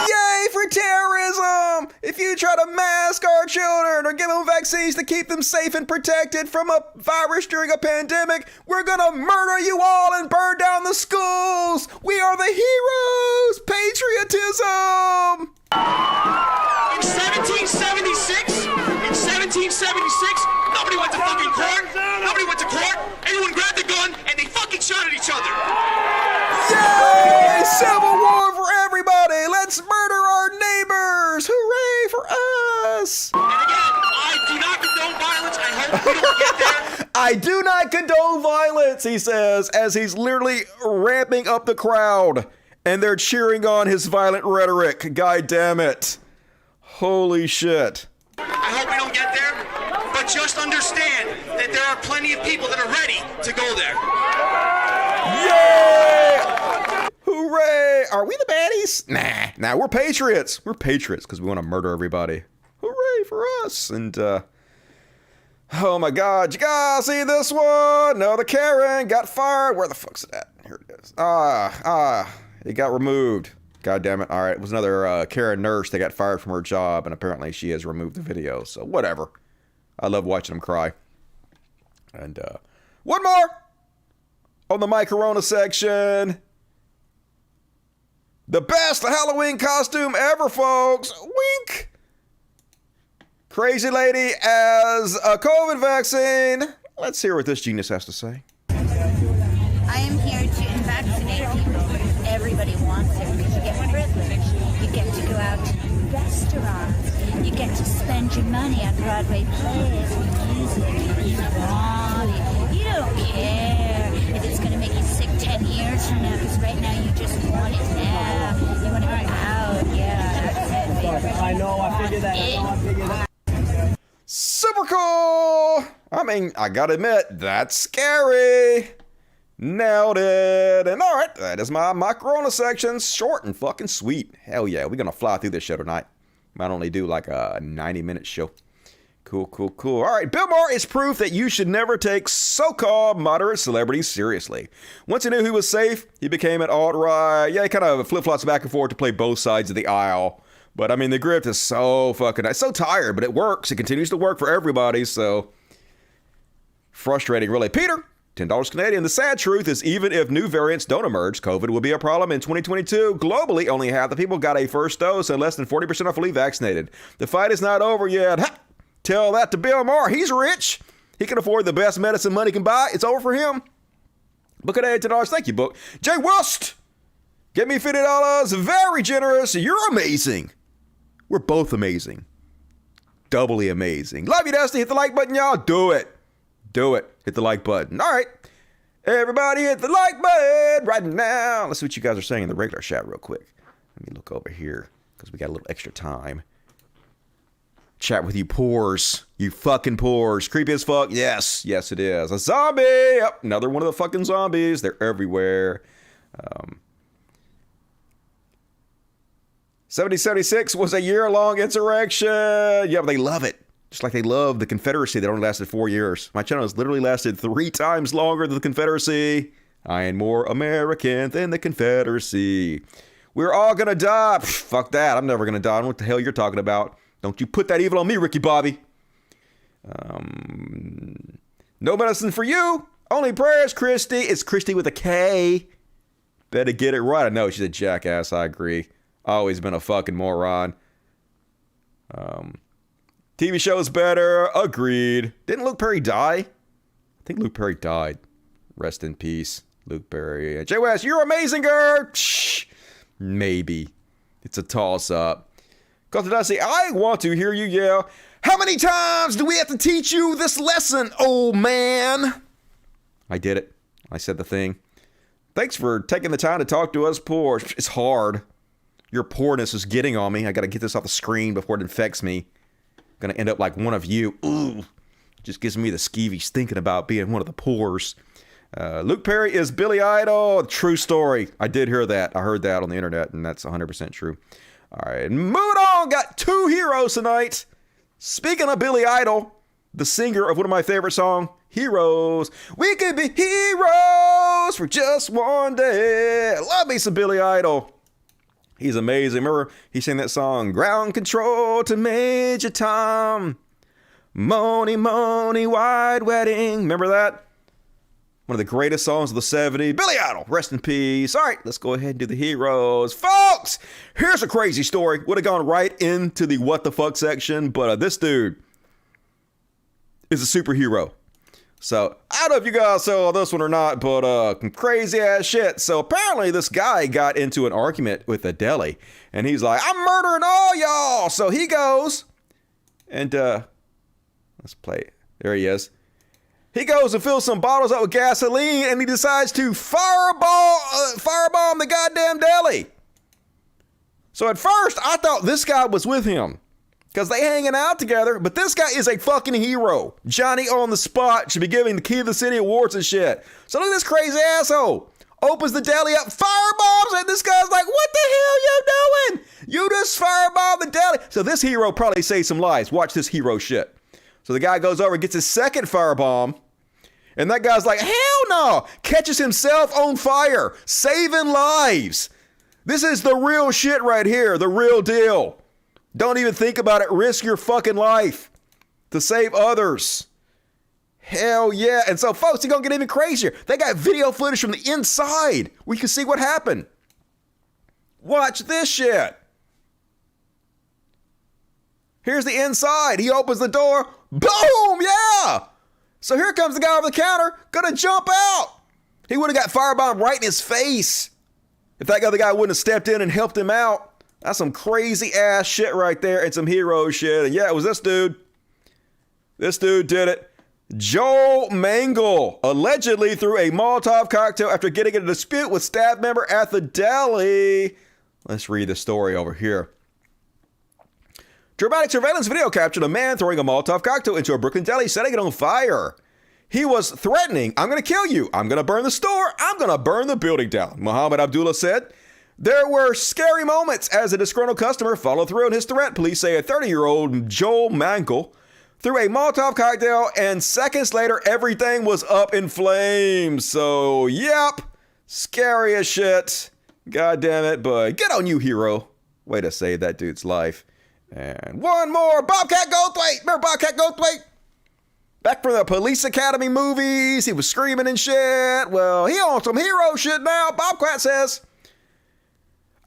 Yay for terrorism! If you try to mask our children or give them vaccines to keep them safe and protected from a virus during a pandemic, we're gonna murder you all and burn down the schools! We are the heroes! Patriotism! In 1776, nobody went to fucking court. Nobody went to court. Everyone grabbed a gun and they fucking shot at each other. Yay! Civil war for everybody! Let's murder our neighbors! Hooray for us! And again, I do not condone violence. I hope we don't get there. I do not condone violence, he says, as he's literally ramping up the crowd. And they're cheering on his violent rhetoric. God damn it. Holy shit. I hope we don't get there, but just understand that there are plenty of people that are ready to go there. Yay! Hooray! Are we the baddies? Nah, we're patriots. We're patriots because we want to murder everybody. Hooray for us. And, oh my God, you guys see this one? No, the Karen got fired. Where the fuck's it at? Here it is. It got removed. God damn it. All right. It was another Karen nurse that got fired from her job, and apparently she has removed the video. So whatever. I love watching them cry. And one more on the My Corona section. The best Halloween costume ever, folks. Wink. Crazy lady as a COVID vaccine. Let's hear what this genius has to say. I am here to vaccinate people. Everybody wants it. We should get restaurants. You get to spend your money on Broadway plays and music. You want it. You don't care if it's going to make you sick 10 years from now, because right now you just want it now. You want to go out. Yeah, that's it. I know, I figured that. Super cool! I mean, I gotta admit, that's scary. Nailed it. And alright, that is my Corona section. Short and fucking sweet. Hell yeah, we're gonna fly through this show tonight. Might only do like a 90-minute show. Cool. Alright, Bill Maher is proof that you should never take so-called moderate celebrities seriously. Once he knew he was safe, he became an alt-right. Yeah, he kind of flip-flops back and forth to play both sides of the aisle. But I mean, the grift is so fucking nice. So tired, but it works. It continues to work for everybody, so frustrating, really. Peter, $10 Canadian. The sad truth is, even if new variants don't emerge, COVID will be a problem in 2022. Globally, only half the people got a first dose and less than 40% are fully vaccinated. The fight is not over yet. Ha! Tell that to Bill Maher. He's rich. He can afford the best medicine money can buy. It's over for him. Book at $8. Thank you, Book. Jay Wust, give me $50. Very generous. You're amazing. We're both amazing. Doubly amazing. Love you, Dusty. Hit the like button, y'all. Do it. Hit the like button. All right. Everybody hit the like button right now. Let's see what you guys are saying in the regular chat real quick. Let me look over here because we got a little extra time. Chat with you pores. You fucking pores. Creepy as fuck. Yes, it is. A zombie. Yep, another one of the fucking zombies. They're everywhere. 1776 was a year-long insurrection. Yeah, but they love it. Just like they love the Confederacy that only lasted 4 years. My channel has literally lasted 3 times longer than the Confederacy. I am more American than the Confederacy. We're all gonna die. Pff, fuck that. I'm never gonna die. I don't know what the hell you're talking about. Don't you put that evil on me, Ricky Bobby. No medicine for you. Only prayers, Christy. It's Christy with a K. Better get it right. I know she's a jackass. I agree. Always been a fucking moron. TV shows better. Agreed. Didn't Luke Perry die? I think Luke Perry died. Rest in peace, Luke Perry. Jay West, you're amazing, girl. Shh. Maybe. It's a toss-up. Costa Dusty, I want to hear you yell, how many times do we have to teach you this lesson, old man? I did it. I said the thing. Thanks for taking the time to talk to us poor. It's hard. Your poorness is getting on me. I got to get this off the screen before it infects me. Gonna end up like one of you. Ooh. Just gives me the skeevies thinking about being one of the poors. Luke Perry is Billy Idol. True story. I did hear that. I heard that on the internet, and that's 100% true. All right, moving on. Got 2 heroes tonight. Speaking of Billy Idol, the singer of one of my favorite songs, Heroes. We could be heroes for just one day. Love me some Billy Idol. He's amazing. Remember, he sang that song, Ground Control to Major Tom. Money, money, wide wedding. Remember that? One of the greatest songs of the 70s. Billy Idol, rest in peace. All right, let's go ahead and do the heroes. Folks, here's a crazy story. Would have gone right into the what the fuck section, but this dude is a superhero. So, I don't know if you guys saw this one or not, but crazy ass shit. So, apparently this guy got into an argument with a deli, and he's like, I'm murdering all y'all. So, he goes, and let's play it. There he is. He goes and fills some bottles up with gasoline, and he decides to firebomb the goddamn deli. So, at first, I thought this guy was with him, because they hanging out together, but this guy is a fucking hero. Johnny on the spot should be giving the Key of the City awards and shit. So look at this crazy asshole. Opens the deli up, firebombs, and this guy's like, what the hell you doing? You just firebombed the deli. So this hero probably says some lies. Watch this hero shit. So the guy goes over and gets his second firebomb, and that guy's like, hell no. Catches himself on fire, saving lives. This is the real shit right here, the real deal. Don't even think about it. Risk your fucking life to save others. Hell yeah. And so, folks, it's going to get even crazier. They got video footage from the inside. We can see what happened. Watch this shit. Here's the inside. He opens the door. Boom! Yeah! So here comes the guy over the counter. Gonna jump out. He would have got firebombed right in his face if that other guy wouldn't have stepped in and helped him out. That's some crazy ass shit right there and some hero shit. And yeah, it was this dude. This dude did it. Joel Mangel allegedly threw a Molotov cocktail after getting in a dispute with staff member at the Deli. Let's read the story over here. Dramatic surveillance video captured a man throwing a Molotov cocktail into a Brooklyn deli, setting it on fire. He was threatening, "I'm going to kill you. I'm going to burn the store. I'm going to burn the building down," Muhammad Abdullah said. There were scary moments as a disgruntled customer followed through on his threat. Police say a 30-year-old Joel Mangel threw a Molotov cocktail, and seconds later, everything was up in flames. So, yep, scary as shit. God damn it, but get on you, hero. Way to save that dude's life. And one more, Bobcat Goldthwait. Remember Bobcat Goldthwait? Back from the Police Academy movies, he was screaming and shit. Well, he on some hero shit now. Bobcat says,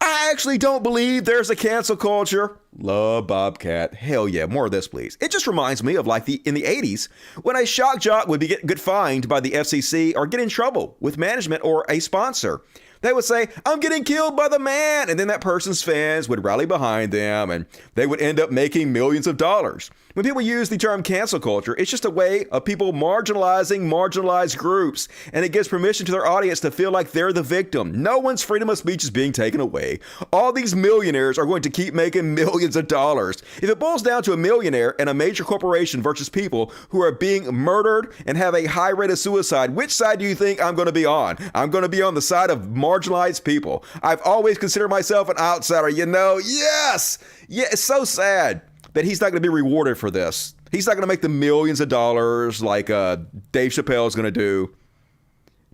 "I actually don't believe there's a cancel culture." Love Bobcat. Hell yeah, more of this, please. It just reminds me of like in the 80s when a shock jock would get fined by the FCC or get in trouble with management or a sponsor. They would say, "I'm getting killed by the man," and then that person's fans would rally behind them and they would end up making millions of dollars. When people use the term cancel culture, it's just a way of people marginalizing marginalized groups, and it gives permission to their audience to feel like they're the victim. No one's freedom of speech is being taken away. All these millionaires are going to keep making millions of dollars. If it boils down to a millionaire and a major corporation versus people who are being murdered and have a high rate of suicide, which side do you think I'm going to be on? I'm going to be on the side of marginalized people. I've always considered myself an outsider, you know? Yes! Yeah, it's so sad that he's not going to be rewarded for this. He's not going to make the millions of dollars like Dave Chappelle is going to do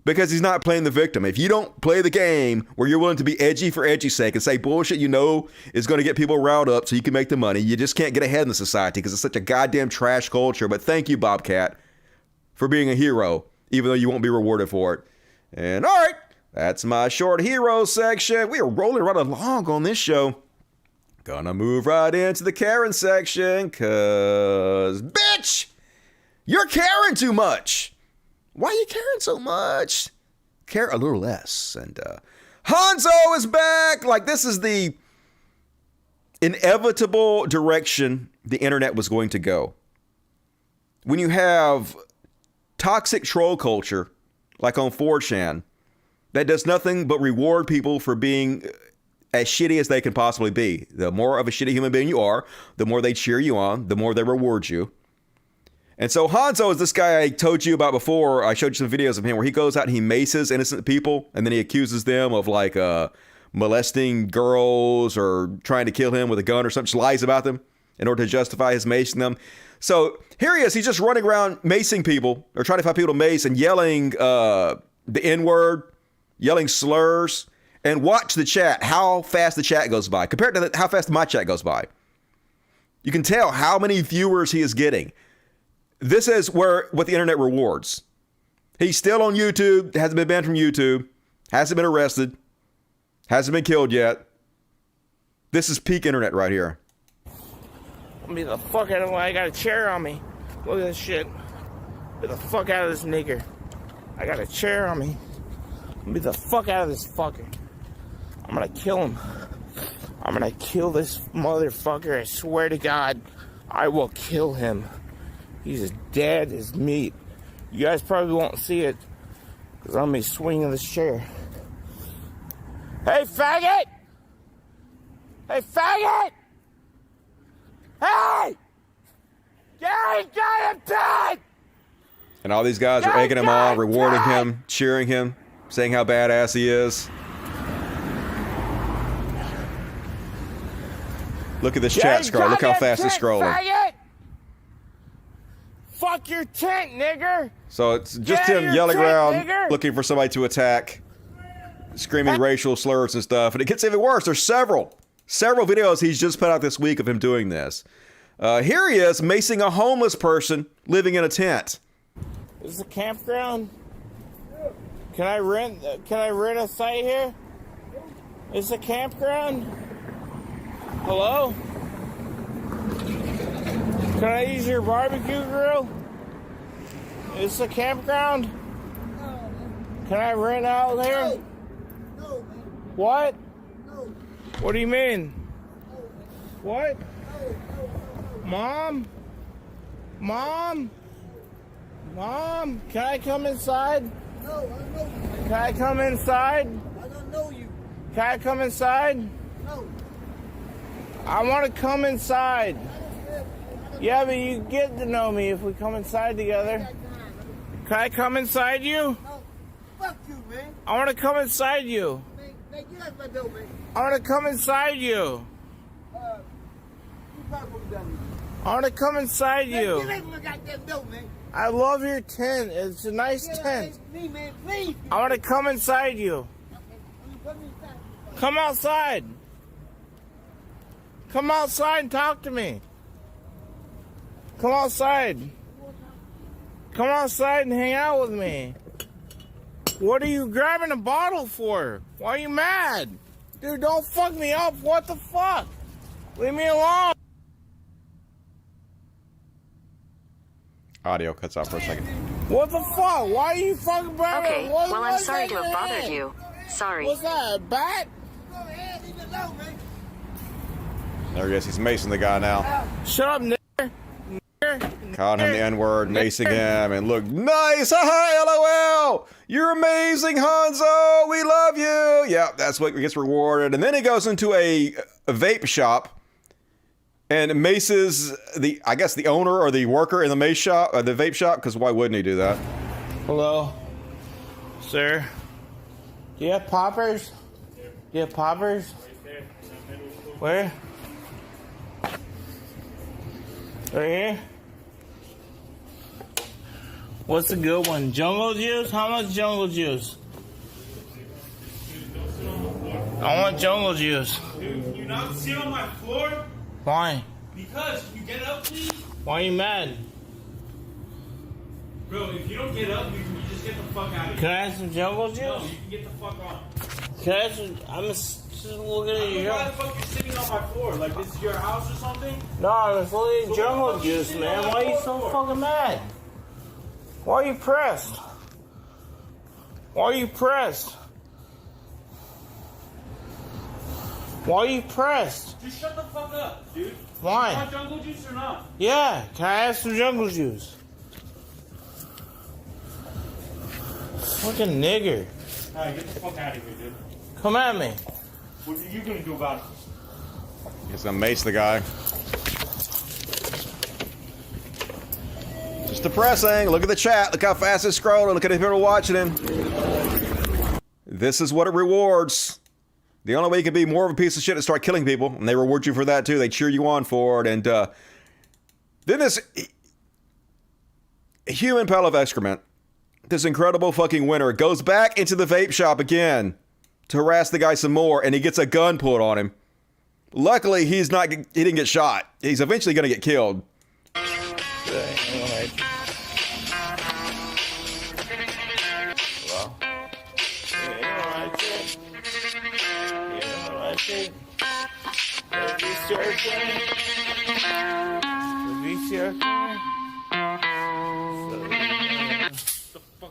because he's not playing the victim. If you don't play the game where you're willing to be edgy for edgy's sake and say bullshit you know is going to get people riled up so you can make the money, you just can't get ahead in the society because it's such a goddamn trash culture. But thank you, Bobcat, for being a hero, even though you won't be rewarded for it. And all right, that's my short hero section. We are rolling right along on this show. Gonna move right into the Karen section, cause bitch, you're caring too much. Why are you caring so much? Care a little less. And Hanzo is back. Like, this is the inevitable direction the internet was going to go. When you have toxic troll culture, like on 4chan, that does nothing but reward people for being as shitty as they can possibly be. The more of a shitty human being you are, the more they cheer you on, the more they reward you. And so Hanzo is this guy I told you about before. I showed you some videos of him where he goes out and he maces innocent people, and then he accuses them of like molesting girls or trying to kill him with a gun or something, just lies about them in order to justify his macing them. So here he is. He's just running around macing people or trying to find people to mace and yelling the N-word, yelling slurs. And watch the chat, how fast the chat goes by compared to how fast my chat goes by. You can tell how many viewers he is getting. This is what the internet rewards. He's still on YouTube, hasn't been banned from YouTube, hasn't been arrested, hasn't been killed yet. This is peak internet right here. Let me the fuck out of the way. I got a chair on me. Look at this shit. Get the fuck out of this nigger. I got a chair on me. Let me the fuck out of this fucker. I'm gonna kill him. I'm gonna kill this motherfucker. I swear to God, I will kill him. He's as dead as meat. You guys probably won't see it because I'm gonna be swinging this chair. Hey, faggot! Hey, faggot! Hey! Gary, got him dead! And all these guys are egging him on, rewarding him, cheering him, saying how badass he is. Look at this chat scroll. Look how fast it's scrolling. Faggot! Fuck your tent, nigger! So it's just him yelling around, looking for somebody to attack, screaming racial slurs and stuff. And it gets even worse. There's several videos he's just put out this week of him doing this. Here he is macing a homeless person living in a tent. Is this a campground? Can I rent a site here? Is this a campground? Hello? Can I use your barbecue grill? Is this a campground? Can I rent out here? No. What? No. What do you mean? What? Mom? Mom? Mom? Can I come inside? No, I don't know you. Can I come inside? I don't know you. Can I come inside? No. I want to come inside. Yeah, but you get to know me if we come inside together. Can I come inside you? No. Fuck you, man. I want to come inside you. Man, get out my door, man. I want to come inside you. You probably done I want to come inside man, you. get out my goddamn door, man. I love your tent. It's a nice Get out tent. me, man, please. I want to come inside you. Come outside. Come outside and talk to me. Come outside. Come outside and hang out with me. What are you grabbing a bottle for? Why are you mad? Dude, don't fuck me up. What the fuck? Leave me alone. Audio cuts out for a second. What the fuck? Why are you fucking grabbing? Okay, well, I'm sorry to have bothered you. Sorry. What's that, a bat? There he is. He's macing the guy now. Shut up, nigger. Calling him the N-word, macing him, and look nice. Hi, LOL. You're amazing, Hanzo. We love you. Yeah, that's what gets rewarded. And then he goes into a vape shop and maces the, I guess, the owner or the worker in the mace shop, the vape shop, because why wouldn't he do that? Hello, sir. Do you have poppers? Do you have poppers? Where? Right here? What's the good one? Jungle juice? How much jungle juice? I want jungle juice. Dude, can you not sit on my floor? Why? Because, can you get up, please? Why are you mad? Bro, if you don't get up, you just get the fuck out of here. Can I have some jungle juice? No, you can get the fuck on. Can I have some... I'm just looking at you. Why the fuck you sitting on my floor? Like this is your house or something? No, I'm just looking at jungle juice, man. Why are you so fucking mad? Why are you pressed? Why are you pressed? Why are you pressed? Just shut the fuck up, dude. Why? You want jungle juice or not? Yeah, can I have some jungle juice? Fucking nigger. Alright, get the fuck out of here, dude. Come at me. What are you gonna do about it? He's gonna mace the guy. Just depressing. Look at the chat. Look how fast it's scrolling. Look at the people watching him. This is what it rewards. The only way you can be more of a piece of shit is start killing people, and they reward you for that too. They cheer you on for it, and then this human pile of excrement, this incredible fucking winner, goes back into the vape shop again to harass the guy some more, and he gets a gun pulled on him. Luckily, he didn't get shot. He's eventually gonna get killed.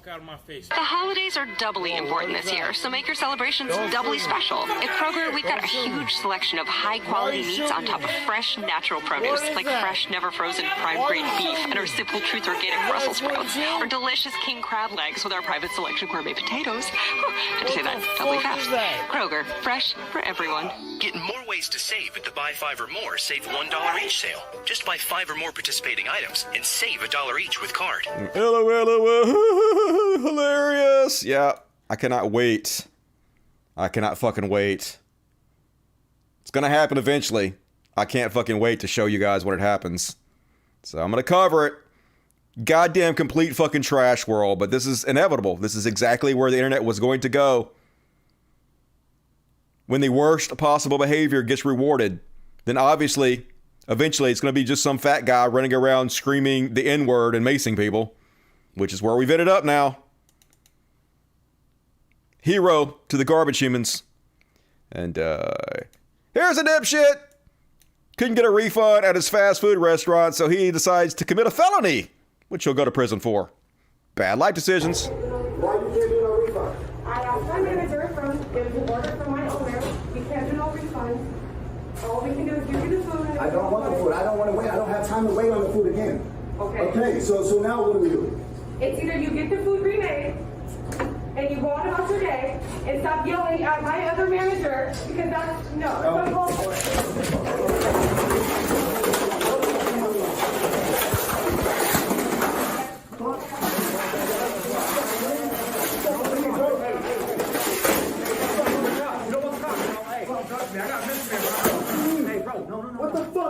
Out of my face. The holidays are doubly important this year, so make your celebrations doubly special. At Kroger, we've got a huge selection of high-quality meats on top of fresh, natural produce, like fresh, never-frozen prime-grade beef and our Simple Truth organic Brussels sprouts, or delicious king crab legs with our private selection gourmet potatoes. Had to say that doubly fast. Kroger, fresh for everyone. Get more ways to save at the Buy 5 or More Save $1 each sale. Just buy 5 or more participating items and save $1 each with card. LOL. Hilarious. Yeah, I cannot wait. I cannot fucking wait. It's gonna happen eventually. I can't fucking wait to show you guys when it happens. So I'm gonna cover it. Goddamn complete fucking trash world, but this is inevitable. This is exactly where the internet was going to go. When the worst possible behavior gets rewarded, then obviously, eventually it's gonna be just some fat guy running around screaming the N-word and macing people. Which is where we've ended up now. Hero to the garbage humans. And here's a dipshit. Couldn't get a refund at his fast food restaurant, so he decides to commit a felony, which he'll go to prison for. Bad life decisions. Why you can't do no refund? I asked my manager from, it was an order from my owner. We can't do no refund. All we can do is give you the food I don't want the food. I don't want to wait. I don't have time to wait on the food again. Okay. Okay, so now what do we do? It's either you get the food remade and you go on about your day and stop yelling at my other manager because that's not called for.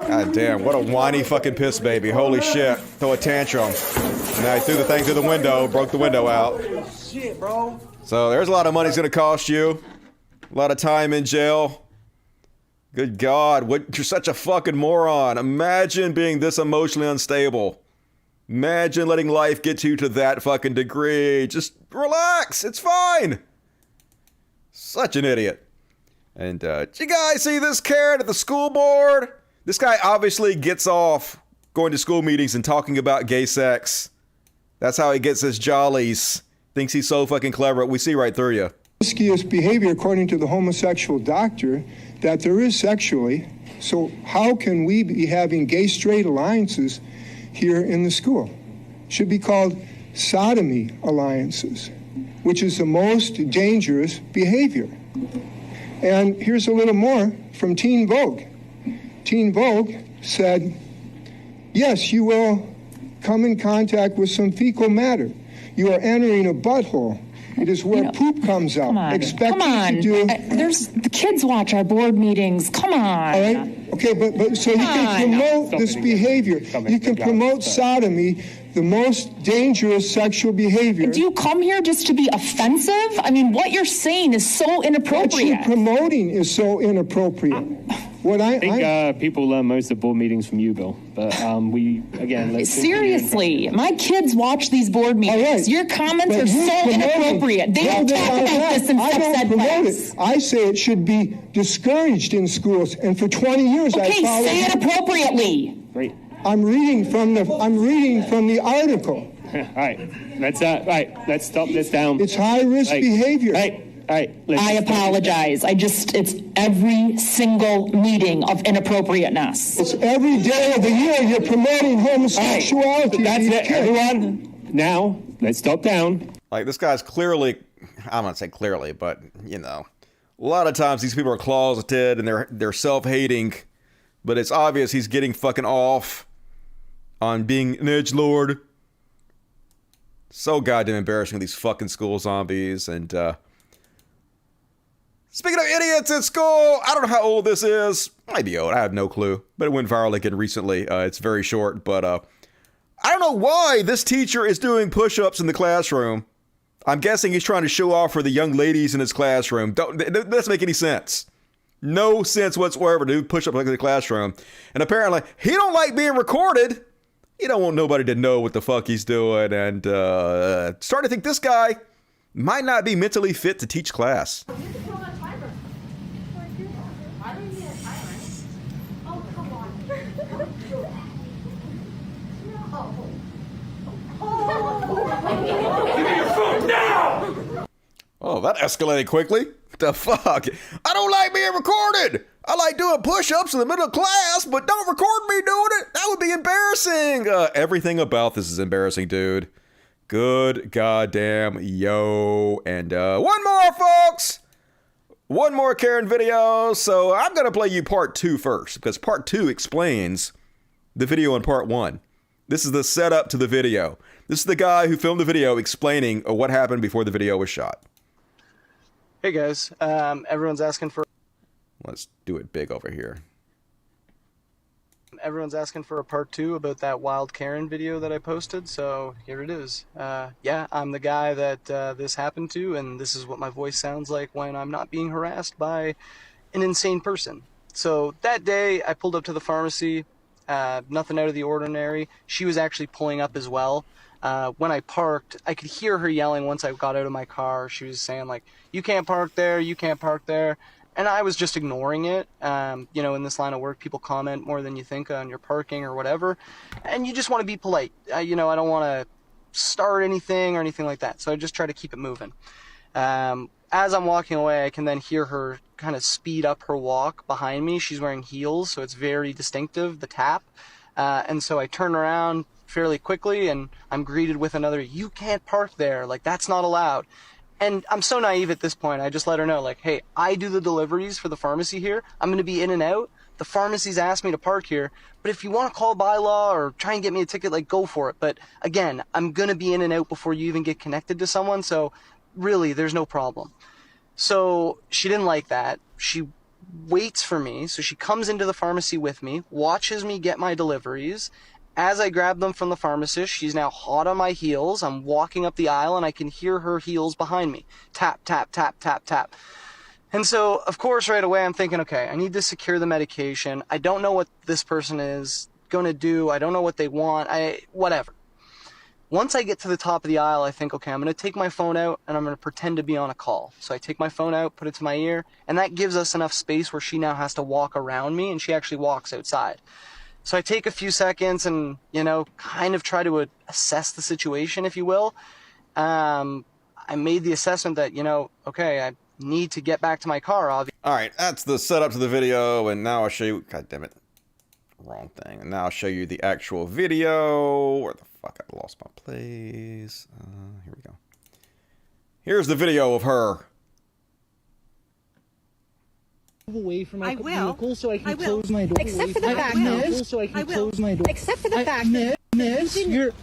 God damn, what a whiny fucking piss baby. Holy shit. Throw a tantrum. Now he threw the thing through the window, broke the window out. Shit, bro. So there's a lot of money it's gonna cost you. A lot of time in jail. Good God, you're such a fucking moron. Imagine being this emotionally unstable. Imagine letting life get you to that fucking degree. Just relax, it's fine. Such an idiot. And did you guys see this Karen at the school board? This guy obviously gets off going to school meetings and talking about gay sex. That's how he gets his jollies. Thinks he's so fucking clever. We see right through you. Riskiest behavior, according to the homosexual doctor, that there is sexually. So how can we be having gay-straight alliances here in the school? Should be called sodomy alliances, which is the most dangerous behavior. And here's a little more from Teen Vogue. Teen Vogue said, yes, you will come in contact with some fecal matter. You are entering a butthole. It is where poop comes out. Expect you to do. There's the kids watch our board meetings. Come on. All right. Okay, but so you can promote this behavior. You can promote sodomy, the most dangerous sexual behavior. Do you come here just to be offensive? I mean, what you're saying is so inappropriate. What you're promoting is so inappropriate. I think people learn most of board meetings from you, Bill. But seriously, my kids watch these board meetings. Your comments are so inappropriate. They don't talk about this in sex ed class. I say it should be discouraged in schools, and for 20 years I followed. Say it appropriately. Great. I'm reading from the article. All right, let's stop this down. It's high risk behavior. All right, I apologize. It's every single meeting of inappropriateness. It's every day of the year you're promoting homosexuality. That's it, everyone. Now, let's stop down. Like, this guy's clearly, I'm not saying clearly, but, a lot of times these people are closeted and they're self-hating, but it's obvious he's getting fucking off on being an edgelord. So goddamn embarrassing, these fucking school zombies. And, speaking of idiots at school, I don't know how old this is. Might be old, I have no clue. But it went viral again recently. It's very short, but I don't know why this teacher is doing push-ups in the classroom. I'm guessing he's trying to show off for the young ladies in his classroom. That doesn't make any sense. No sense whatsoever to do push-ups in the classroom. And apparently, he don't like being recorded. He don't want nobody to know what the fuck he's doing. And starting to think this guy might not be mentally fit to teach class. Oh, that escalated quickly. What the fuck? I don't like being recorded. I like doing push-ups in the middle of class, but don't record me doing it. That would be embarrassing. Everything about this is embarrassing, dude. Good goddamn yo. And one more, folks. One more Karen video. So I'm going to play you part 2 first, because part 2 explains the video in part 1. This is the setup to the video. This is the guy who filmed the video explaining what happened before the video was shot. Hey guys, everyone's asking for... Let's do it big over here. Everyone's asking for a part 2 about that wild Karen video that I posted, so here it is. Yeah, I'm the guy that this happened to, and this is what my voice sounds like when I'm not being harassed by an insane person. So that day, I pulled up to the pharmacy, nothing out of the ordinary. She was actually pulling up as well. When I parked, I could hear her yelling once I got out of my car. She was saying, like, you can't park there, you can't park there. And I was just ignoring it. In this line of work, people comment more than you think on your parking or whatever. And you just want to be polite. I don't want to start anything or anything like that. So I just try to keep it moving. As I'm walking away, I can then hear her kind of speed up her walk behind me. She's wearing heels, so it's very distinctive, the tap. And so I turn around fairly quickly, and I'm greeted with another, "You can't park there, like that's not allowed." And I'm so naive at this point, I just let her know, like, hey, I do the deliveries for the pharmacy here. I'm going to be in and out. The pharmacy's asked me to park here, but if you want to call bylaw or try and get me a ticket, like, go for it. But again, I'm going to be in and out before you even get connected to someone, so really, there's no problem. So she didn't like that. She waits for me, so she comes into the pharmacy with me, watches me get my deliveries. As I grab them from the pharmacist, she's now hot on my heels. I'm walking up the aisle, and I can hear her heels behind me. Tap, tap, tap, tap, tap. And so, of course, right away, I'm thinking, okay, I need to secure the medication. I don't know what this person is going to do. I don't know what they want. Whatever. Once I get to the top of the aisle, I think, okay, I'm going to take my phone out, and I'm going to pretend to be on a call. So I take my phone out, put it to my ear, and that gives us enough space where she now has to walk around me, and she actually walks outside. So I take a few seconds and, kind of try to assess the situation, if you will. I made the assessment that, okay, I need to get back to my car, obviously. All right, that's the setup to the video, and now I'll show you... God damn it. Wrong thing. And now I'll show you the actual video. Where the fuck? I lost my place. Here we go. Here's the video of her. Away from my I will. vehicle so I can I will. close my door. Except for the fact that so I can close my door. Except for the fact that Miss,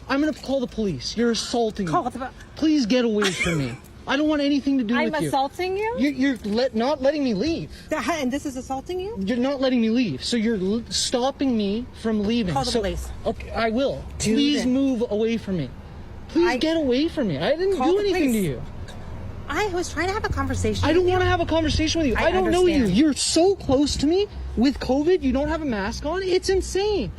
I'm gonna call the police. You're assaulting me. the Please get away from me. I don't want anything to do with you. I'm assaulting you? You're not letting me leave. And this is assaulting you? You're not letting me leave. So you're stopping me from leaving. Call the police. Okay, I will. Please move away from me. Please get away from me. I didn't do anything to you. I was trying to have a conversation. I don't want to have a conversation with you. I don't know you. You're so close to me with COVID. You don't have a mask on. It's insane.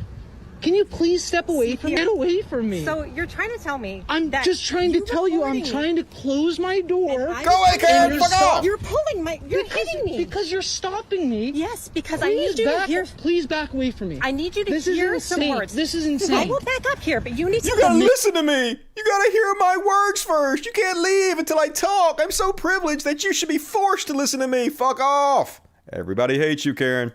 Can you please step away from me? Get away from me. So you're trying to tell me I'm just trying to tell you I'm trying to close my door. Go away, Karen! Fuck off! You're pulling my... You're hitting me. Because you're stopping me. Yes, because I need you to hear... Please back away from me. I need you to hear some words. This is insane. I will back up here, but you need to... You gotta listen to me! You gotta hear my words first! You can't leave until I talk! I'm so privileged that you should be forced to listen to me! Fuck off! Everybody hates you, Karen.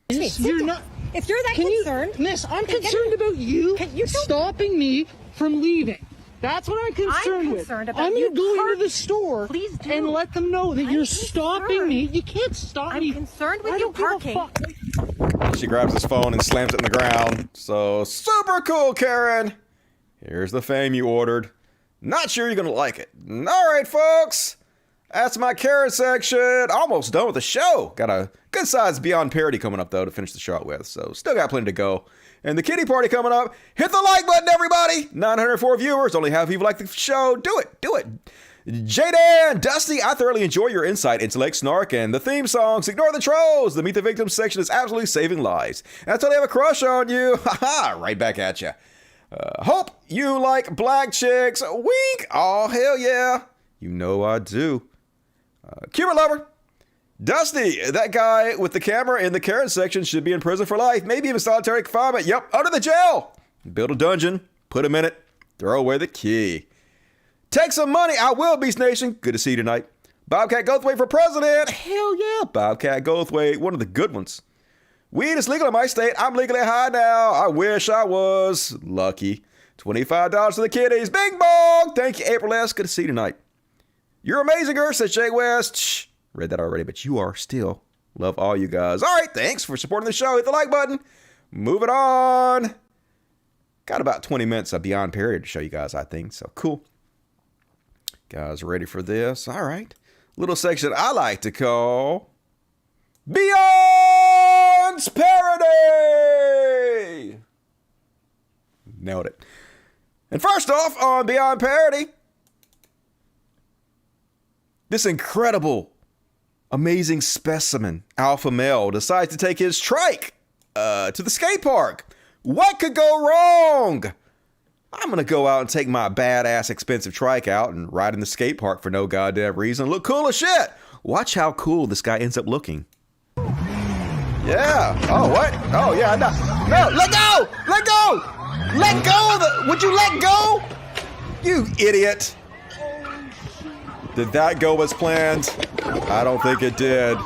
You're not... If you're that concerned... Miss, I'm concerned about you stopping me from leaving. That's what I'm concerned with. I'm going to go into the store and let them know that you're stopping me. You can't stop me. I'm concerned with you parking. She grabs his phone and slams it in the ground. So, super cool, Karen! Here's the fame you ordered. Not sure you're gonna like it. Alright, folks! That's my Karen section. Almost done with the show. Got a good sized Beyond Parody coming up, though, to finish the show with. So, still got plenty to go. And the kitty party coming up. Hit the like button, everybody! 904 viewers. Only half people like the show. Do it. Do it. Jaden, Dusty, I thoroughly enjoy your insight, intellect, snark, and the theme songs. Ignore the trolls. The Meet the Victims section is absolutely saving lives. And I totally have a crush on you. Haha, right back at you. Hope you like black chicks. Wink. Oh, hell yeah. You know I do. Cuba lover. Dusty, that guy with the camera in the Karen section should be in prison for life. Maybe even solitary confinement. Yep, under the jail. Build a dungeon. Put him in it. Throw away the key. Take some money. I will, Beast Nation. Good to see you tonight. Bobcat Goldthwait for president. Hell yeah, Bobcat Goldthwait. One of the good ones. Weed is legal in my state. I'm legally high now. I wish I was. Lucky. $25 for the kiddies. Bing bong. Thank you, April S. Good to see you tonight. You're amazing, girl, says Jay West. Shh. Read that already, but you are still. Love all you guys. All right, thanks for supporting the show. Hit the like button. Moving on. Got about 20 minutes of Beyond Parody to show you guys, I think. So, cool. Guys, ready for this? All right. Little section I like to call Beyond's Parody. Nailed it. And first off, on Beyond Parody, this incredible, amazing specimen, alpha male, decides to take his trike to the skate park. What could go wrong? I'm going to go out and take my badass expensive trike out and ride in the skate park for no goddamn reason. Look cool as shit. Watch how cool this guy ends up looking. Yeah. Oh, what? Oh, yeah. No, let go. Let go. Let go of the... Would you let go? You idiot. Did that go as planned? I don't think it did.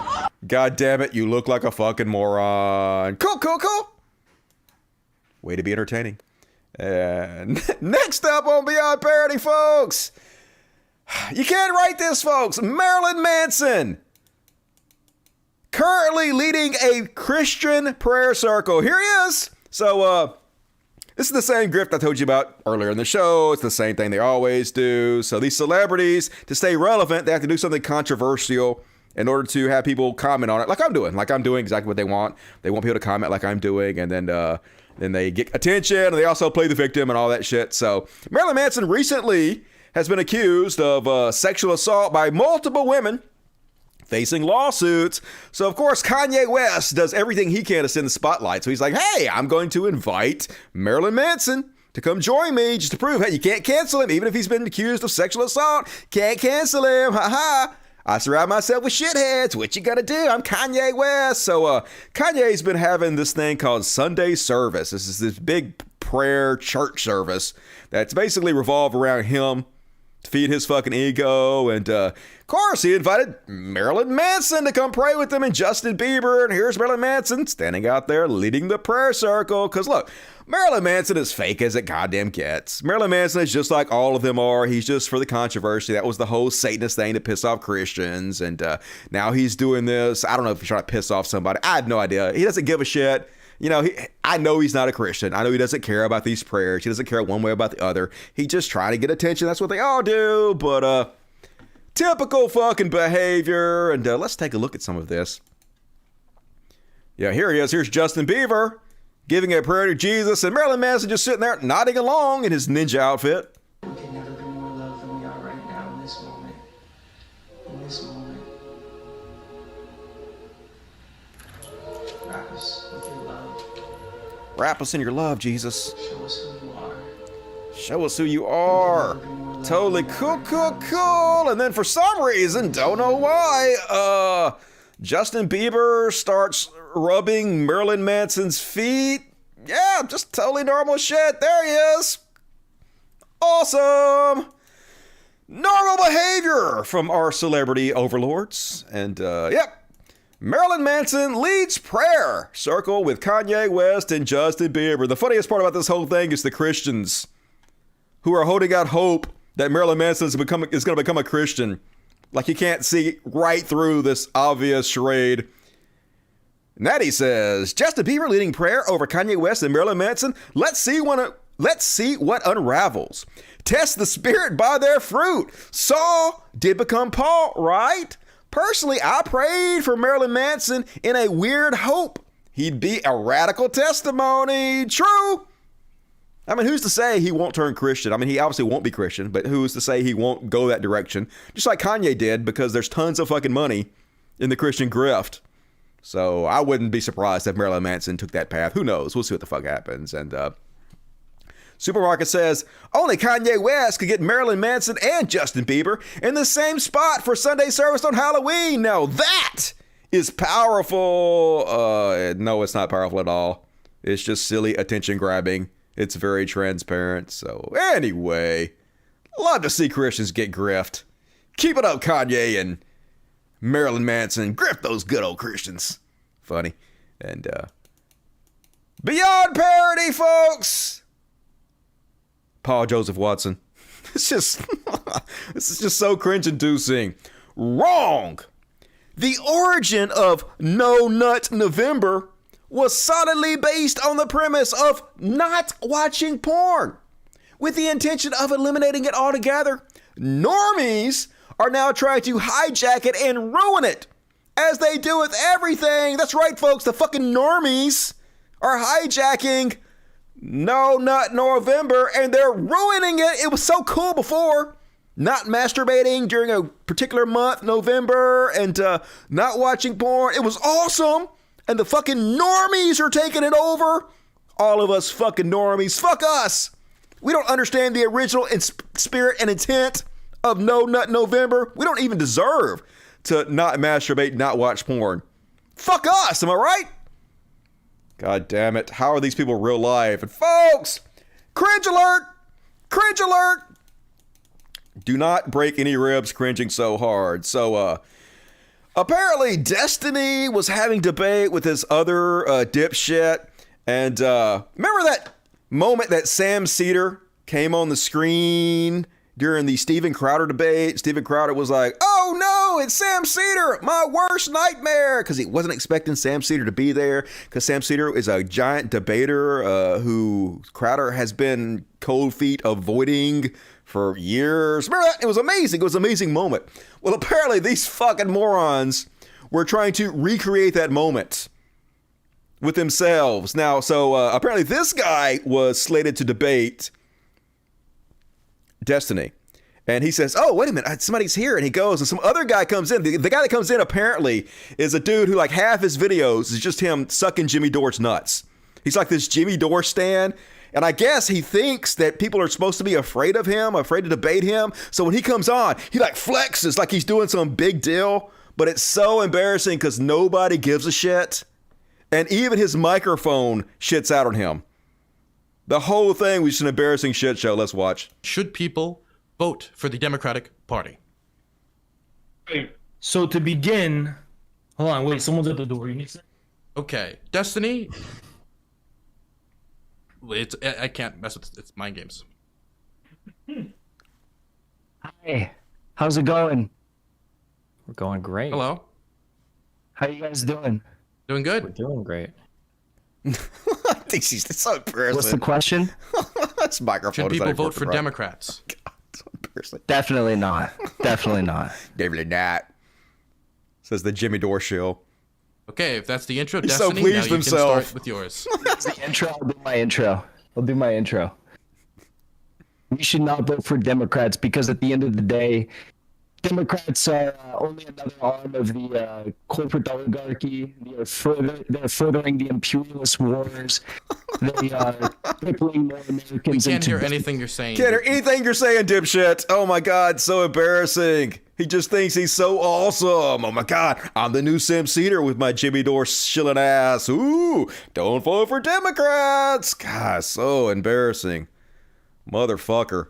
God damn it, you look like a fucking moron. Cool. Way to be entertaining. And next up on Beyond Parody, folks. You can't write this, folks. Marilyn Manson. Currently leading a Christian prayer circle. Here he is. So, this is the same grift I told you about earlier in the show. It's the same thing they always do. So these celebrities, to stay relevant, they have to do something controversial in order to have people comment on it, like I'm doing. Like I'm doing exactly what they want. They want people to comment like I'm doing, and then they get attention, and they also play the victim and all that shit. So Marilyn Manson recently has been accused of sexual assault by multiple women, facing lawsuits. So, of course, Kanye West does everything he can to send the spotlight. So he's like, hey, I'm going to invite Marilyn Manson to come join me just to prove, hey, you can't cancel him. Even if he's been accused of sexual assault, can't cancel him. Ha. I surround myself with shitheads. What you gotta do? I'm Kanye West. So Kanye's been having this thing called Sunday service. This is this big prayer church service that's basically revolved around him to feed his fucking ego. And of course, he invited Marilyn Manson to come pray with him and Justin Bieber. And here's Marilyn Manson standing out there leading the prayer circle. Because look, Marilyn Manson is fake as it goddamn gets. Marilyn Manson is just like all of them are. He's just for the controversy. That was the whole Satanist thing to piss off Christians. And now he's doing this. I don't know if he's trying to piss off somebody. I have no idea. He doesn't give a shit. You know, I know he's not a Christian. I know he doesn't care about these prayers. He doesn't care one way about the other. He's just trying to get attention. That's what they all do. But typical fucking behavior. And let's take a look at some of this. Yeah, here he is. Here's Justin Bieber giving a prayer to Jesus, and Marilyn Manson just sitting there nodding along in his ninja outfit. We can never be more loved than we are right now in this moment. In this moment. Wrap us with your love. Wrap us in your love, Jesus. Show us who you are. Show us who you are. Totally cool. And then for some reason, don't know why, Justin Bieber starts rubbing Marilyn Manson's feet. Yeah, just totally normal shit. There he is. Awesome. Normal behavior from our celebrity overlords. And, yep. Marilyn Manson leads prayer circle with Kanye West and Justin Bieber. The funniest part about this whole thing is the Christians who are holding out hope that Marilyn Manson is going to become a Christian. Like you can't see right through this obvious charade. Natty says, Justin Bieber leading prayer over Kanye West and Marilyn Manson. Let's see what unravels. Test the spirit by their fruit. Saul did become Paul, right? Personally, I prayed for Marilyn Manson in a weird hope he'd be a radical testimony. True. I mean, who's to say he won't turn Christian? I mean, he obviously won't be Christian, but who's to say he won't go that direction? Just like Kanye did, because there's tons of fucking money in the Christian grift. So I wouldn't be surprised if Marilyn Manson took that path. Who knows? We'll see what the fuck happens. And Supermarket says, only Kanye West could get Marilyn Manson and Justin Bieber in the same spot for Sunday service on Halloween. Now that is powerful. No, it's not powerful at all. It's just silly attention grabbing. It's very transparent. So anyway, love to see Christians get grift. Keep it up, Kanye and Marilyn Manson. Grift those good old Christians. Funny. And beyond parody, folks. Paul Joseph Watson. It's just, this is just so cringe-inducing. Wrong. The origin of No Nut November was solidly based on the premise of not watching porn. With the intention of eliminating it altogether, normies are now trying to hijack it and ruin it, as they do with everything. That's right, folks, the fucking normies are hijacking No Nut November, and they're ruining it. It was so cool before. Not masturbating during a particular month, November, and not watching porn. It was awesome. And the fucking normies are taking it over. All of us fucking normies. Fuck us. We don't understand the original spirit and intent of No Nut November. We don't even deserve to not masturbate, not watch porn. Fuck us. Am I right? God damn it. How are these people real life? And folks, cringe alert. Cringe alert. Do not break any ribs cringing so hard. So, apparently Destiny was having debate with this other dipshit. And remember that moment that Sam Cedar came on the screen during the Steven Crowder debate? Steven Crowder was like, oh no, it's Sam Cedar, my worst nightmare. Because he wasn't expecting Sam Cedar to be there. Because Sam Cedar is a giant debater who Crowder has been cold feet avoiding for years. Remember that? It was amazing. It was an amazing moment. Well, apparently these fucking morons were trying to recreate that moment with themselves. Now, so apparently this guy was slated to debate Destiny. And he says, oh, wait a minute, somebody's here. And he goes, and some other guy comes in. The guy that comes in apparently is a dude who like half his videos is just him sucking Jimmy Dore's nuts. He's like this Jimmy Dore stan. And I guess he thinks that people are supposed to be afraid of him, afraid to debate him. So when he comes on, he like flexes like he's doing some big deal. But it's so embarrassing because nobody gives a shit. And even his microphone shits out on him. The whole thing was just an embarrassing shit show. Let's watch. Should people vote for the Democratic Party? So to begin, hold on, wait, someone's at the door. You need to... Okay, Destiny. I can't mess with it's mind games. Hi, how's it going? We're going great. Hello. How you guys doing? Doing good. We're doing great. I think she's so embarrassing. What's the question? That's microphone. Should people vote for Democrats? Definitely not. Definitely not. Definitely not. Says the Jimmy Dore show. Okay, if that's the intro, He's Destiny, so pleased now you himself. can start with yours. That's the intro. I'll do my intro. We should not vote for Democrats because at the end of the day, Democrats are only another arm of the corporate oligarchy. They're furthering the imperialist wars. They are crippling more Americans. We can't hear anything you're saying. Can't hear anything you're saying, dipshit. Oh my God, so embarrassing. He just thinks he's so awesome. Oh my God, I'm the new Sam Cedar with my Jimmy Dore shilling ass. Ooh, don't vote for Democrats. God, so embarrassing. Motherfucker.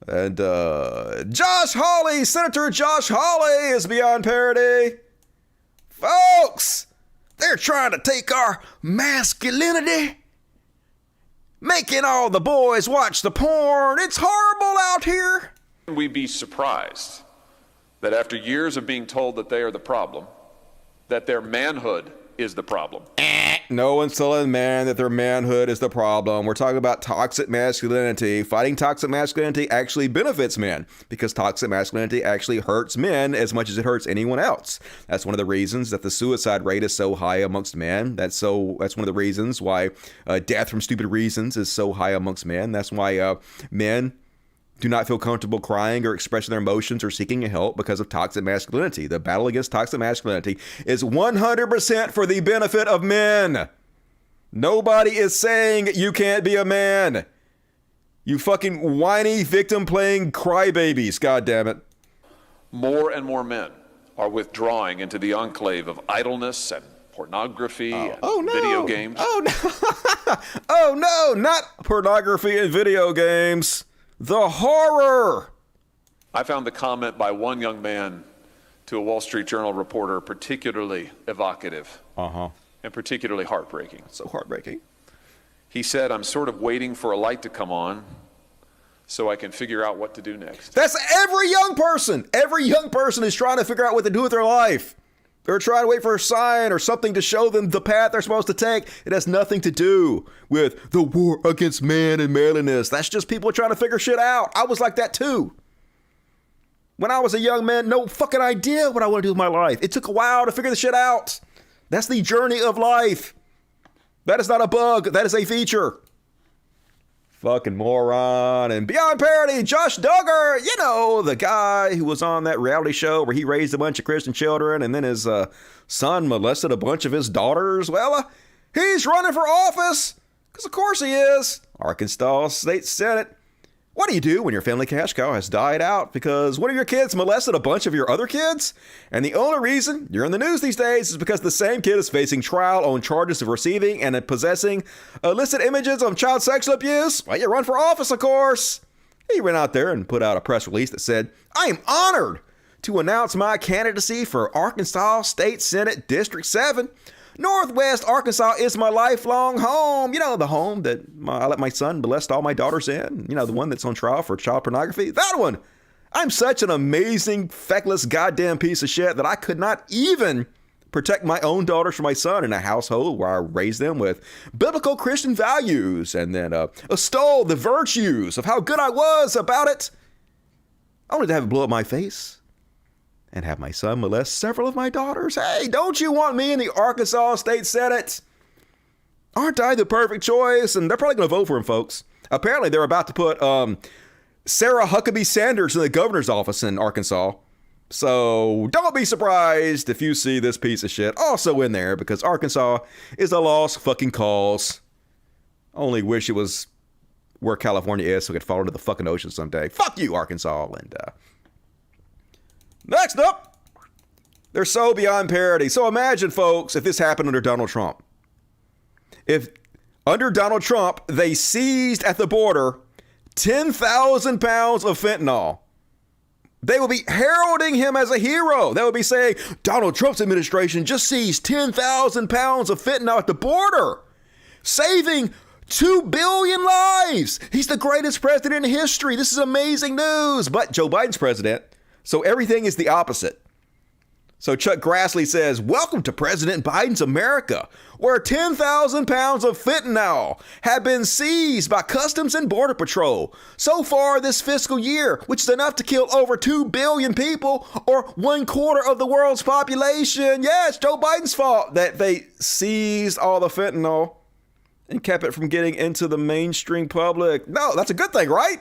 And Josh Hawley, Senator Josh Hawley is beyond parody. Folks, they're trying to take our masculinity, making all the boys watch the porn. It's horrible out here. We'd be surprised that after years of being told that they are the problem, that their manhood is the problem. No one's telling man that their manhood is the problem. We're talking about toxic masculinity. Fighting toxic masculinity actually benefits men because toxic masculinity actually hurts men as much as it hurts anyone else. That's one of the reasons that the suicide rate is so high amongst men. That's one of the reasons why death from stupid reasons is so high amongst men. That's why men do not feel comfortable crying or expressing their emotions or seeking help because of toxic masculinity. The battle against toxic masculinity is 100% for the benefit of men. Nobody is saying you can't be a man. You fucking whiny victim playing crybabies, goddammit. More and more men are withdrawing into the enclave of idleness and pornography and video games. Oh no. Oh no, not pornography and video games. The horror! I found the comment by one young man to a Wall Street Journal reporter particularly evocative and particularly heartbreaking. So heartbreaking. He said, I'm sort of waiting for a light to come on so I can figure out what to do next. That's every young person. Every young person is trying to figure out what to do with their life. They're trying to wait for a sign or something to show them the path they're supposed to take. It has nothing to do with the war against man and manliness. That's just people trying to figure shit out. I was like that too. When I was a young man, no fucking idea what I want to do with my life. It took a while to figure the shit out. That's the journey of life. That is not a bug. That is a feature. Fucking moron. And beyond parody, Josh Duggar, you know, the guy who was on that reality show where he raised a bunch of Christian children and then his son molested a bunch of his daughters. Well, he's running for office because of course he is. Arkansas State Senate. What do you do when your family cash cow has died out because one of your kids molested a bunch of your other kids? And the only reason you're in the news these days is because the same kid is facing trial on charges of receiving and possessing illicit images of child sexual abuse. Well, you run for office, of course. He went out there and put out a press release that said, I am honored to announce my candidacy for Arkansas State Senate District 7. Northwest Arkansas is my lifelong home. You know, the home that I let my son molest all my daughters in. You know, the one that's on trial for child pornography. That one. I'm such an amazing, feckless, goddamn piece of shit that I could not even protect my own daughters from my son in a household where I raised them with biblical Christian values and then extol the virtues of how good I was about it. Only to have it blow up my face and have my son molest several of my daughters. Hey, don't you want me in the Arkansas State Senate? Aren't I the perfect choice? And they're probably going to vote for him, folks. Apparently, they're about to put Sarah Huckabee Sanders in the governor's office in Arkansas. So don't be surprised if you see this piece of shit also in there, because Arkansas is a lost fucking cause. Only wish it was where California is so it could fall into the fucking ocean someday. Fuck you, Arkansas. And next up, they're so beyond parody. So imagine, folks, if this happened under Donald Trump. If under Donald Trump, they seized at the border 10,000 pounds of fentanyl. They will be heralding him as a hero. They will be saying, Donald Trump's administration just seized 10,000 pounds of fentanyl at the border, saving 2 billion lives. He's the greatest president in history. This is amazing news. But Joe Biden's president, so everything is the opposite. So Chuck Grassley says, welcome to President Biden's America, where 10,000 pounds of fentanyl have been seized by Customs and Border Patrol so far this fiscal year, which is enough to kill over 2 billion people, or 1/4 of the world's population. Yeah, it's Joe Biden's fault that they seized all the fentanyl and kept it from getting into the mainstream public. No, that's a good thing, right?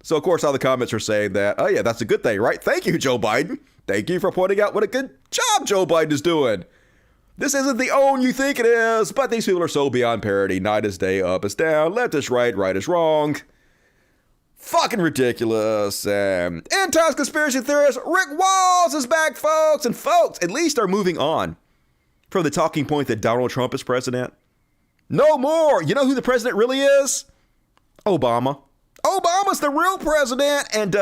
So, of course, all the comments are saying that, oh, yeah, that's a good thing, right? Thank you, Joe Biden. Thank you for pointing out what a good job Joe Biden is doing. This isn't the own you think it is, but these people are so beyond parody. Night is day, up is down, left is right, right is wrong. Fucking ridiculous. End times conspiracy theorist Rick Walls is back, folks. And folks, at least are moving on from the talking point that Donald Trump is president. No more. You know who the president really is? Obama. Obama's the real president. And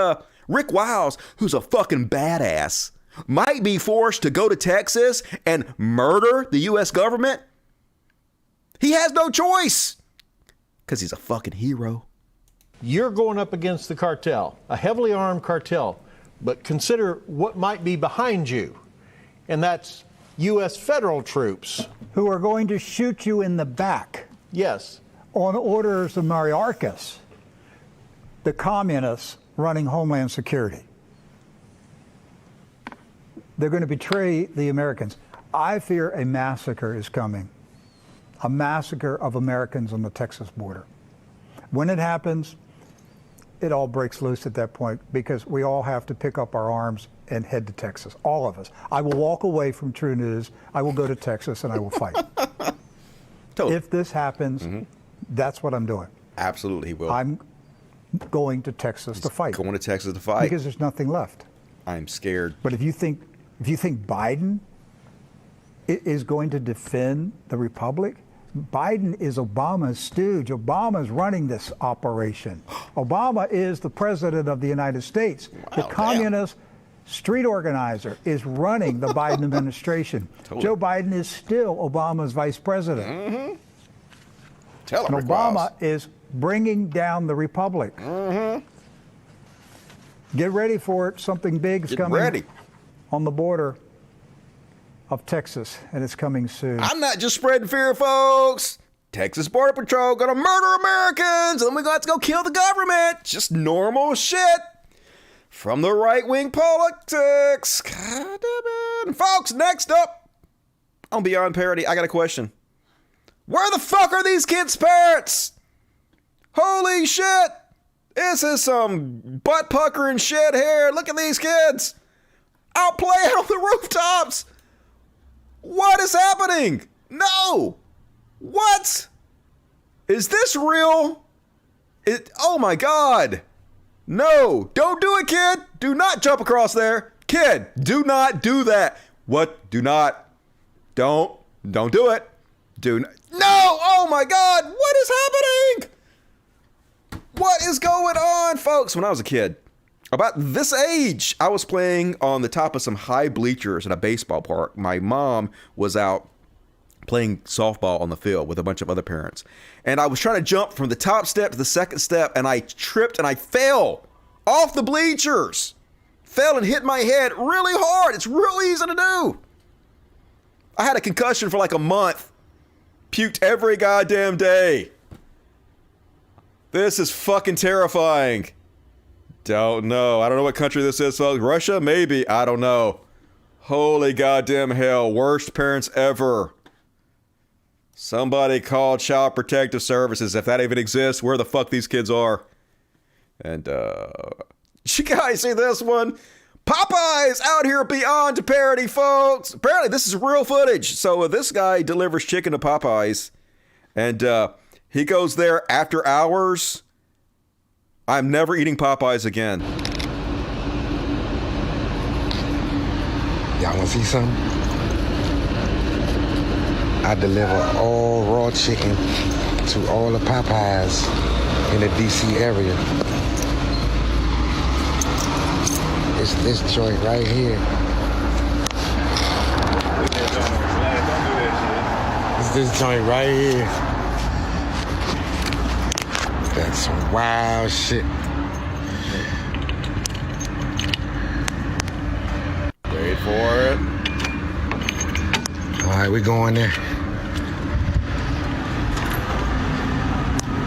Rick Wiles, who's a fucking badass, might be forced to go to Texas and murder the U.S. government. He has no choice because he's a fucking hero. You're going up against the cartel, a heavily armed cartel, but consider what might be behind you, and that's U.S. federal troops. Who are going to shoot you in the back. Yes. On orders of Mayorkas, the communists running Homeland Security. They're going to betray the Americans. I fear a massacre is coming. A massacre of Americans on the Texas border. When it happens, it all breaks loose at that point, because we all have to pick up our arms and head to Texas. All of us. I will walk away from True News. I will go to Texas and I will fight. Totally. If this happens, that's what I'm doing. Absolutely, he will. I'm going to Texas to fight. Going to Texas to fight. Because there's nothing left. I'm scared. But if you think Biden is going to defend the Republic, Biden is Obama's stooge. Obama's running this operation. Obama is the president of the United States. Wow, the communist street organizer is running the Biden administration. Totally. Joe Biden is still Obama's vice president. Mm-hmm. Tell him, and Obama is bringing down the Republic. Mm-hmm. Get ready for it. Something big is coming on the border of Texas, and it's coming soon. I'm not just spreading fear, folks. Texas Border Patrol gonna murder Americans, and we got to go kill the government. Just normal shit from the right-wing politics. God damn it. Folks, next up on Beyond Parody, I got a question. Where the fuck are these kids' parents? Holy shit. This is some butt-puckering shit here. Look at these kids out playing on the rooftops. What is happening? No. What? Is this real? Oh my God. No, don't do it, kid. Do not jump across there. Kid, do not do that. What? Do not. Don't do it. Do not. No. Oh my God. What is happening? What? What is going on, folks? When I was a kid, about this age, I was playing on the top of some high bleachers in a baseball park. My mom was out playing softball on the field with a bunch of other parents. And I was trying to jump from the top step to the second step, and I tripped and I fell off the bleachers. Fell and hit my head really hard. It's real easy to do. I had a concussion for like a month. Puked every goddamn day. This is fucking terrifying. Don't know. I don't know what country this is, folks. Russia? Maybe. I don't know. Holy goddamn hell. Worst parents ever. Somebody call Child Protective Services. If that even exists, where the fuck these kids are. And, you guys see this one? Popeye's out here beyond parody, folks. Apparently, this is real footage. So this guy delivers chicken to Popeye's. And, he goes there after hours. I'm never eating Popeyes again. Y'all wanna see something? I deliver all raw chicken to all the Popeyes in the DC area. It's this joint right here. It's this joint right here. That's some wild shit. Wait for it. All right, we going there.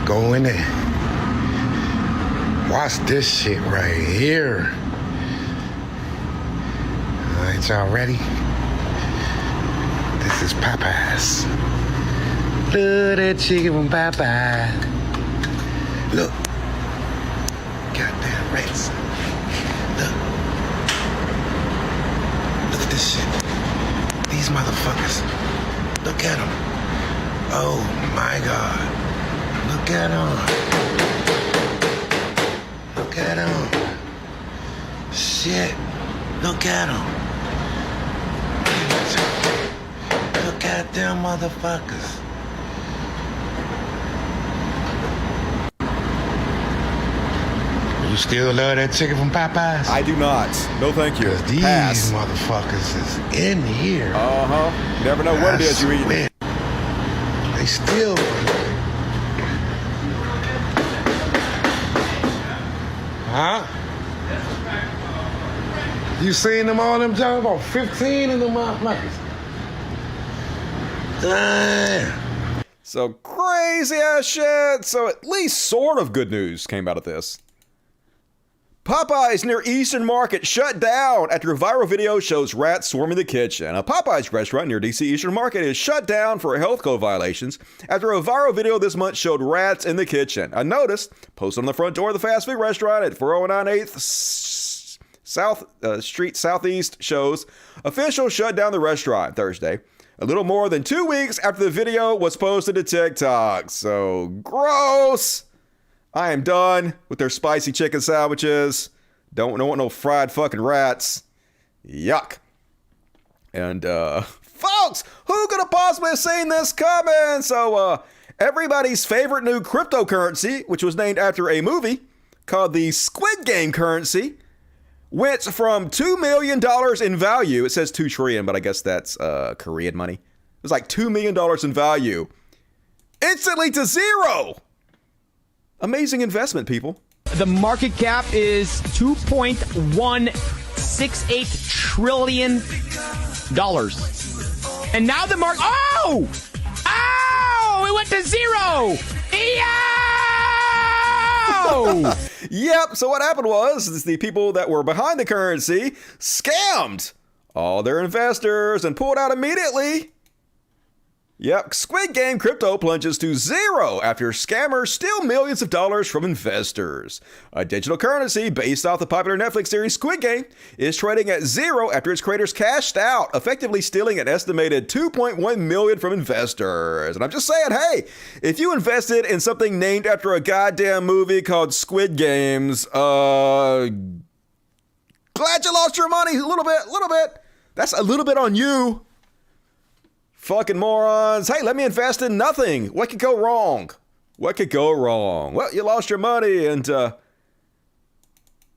Go in there. Watch this shit right here. All right, y'all ready? This is Popeyes. Look that chicken from Popeyes. Look. Goddamn rats. Look. Look at this shit. These motherfuckers. Look at them. Oh my God. Look at them. Look at them. Shit. Look at them. Look at them motherfuckers. You still love that chicken from Popeyes? I do not. No, thank you. These Pass. motherfuckers is in here. Uh-huh. You never know what it is you eat. They still. Huh? You seen them all them jobs? About 15 of them motherfuckers. Damn. So crazy ass shit. So at least sort of good news came out of this. Popeyes near Eastern Market shut down after a viral video shows rats swarming the kitchen. A Popeyes restaurant near DC Eastern Market is shut down for health code violations after a viral video this month showed rats in the kitchen. A notice posted on the front door of the fast food restaurant at 409 8th South Street Southeast shows officials shut down the restaurant Thursday, a little more than 2 weeks after the video was posted to TikTok. So gross. I am done with their spicy chicken sandwiches. Don't want no fried fucking rats. Yuck. And, folks, who could have possibly have seen this coming? So, everybody's favorite new cryptocurrency, which was named after a movie called the Squid Game currency, went from $2 million in value. It says 2 trillion, but I guess that's, Korean money. It was like $2 million in value. Instantly to zero. Amazing investment, people. The market cap is $2.168 trillion. And now the market... Oh! Oh! It went to zero! Yo! Yep, so what happened was the people that were behind the currency scammed all their investors and pulled out immediately. Yep, Squid Game crypto plunges to zero after scammers steal millions of dollars from investors. A digital currency based off the popular Netflix series Squid Game is trading at zero after its creators cashed out, effectively stealing an estimated $2.1 million from investors. And I'm just saying, hey, if you invested in something named after a goddamn movie called Squid Games, glad you lost your money a little bit. That's a little bit on you. Fucking morons. Hey, let me invest in nothing. What could go wrong? What could go wrong? Well, you lost your money. And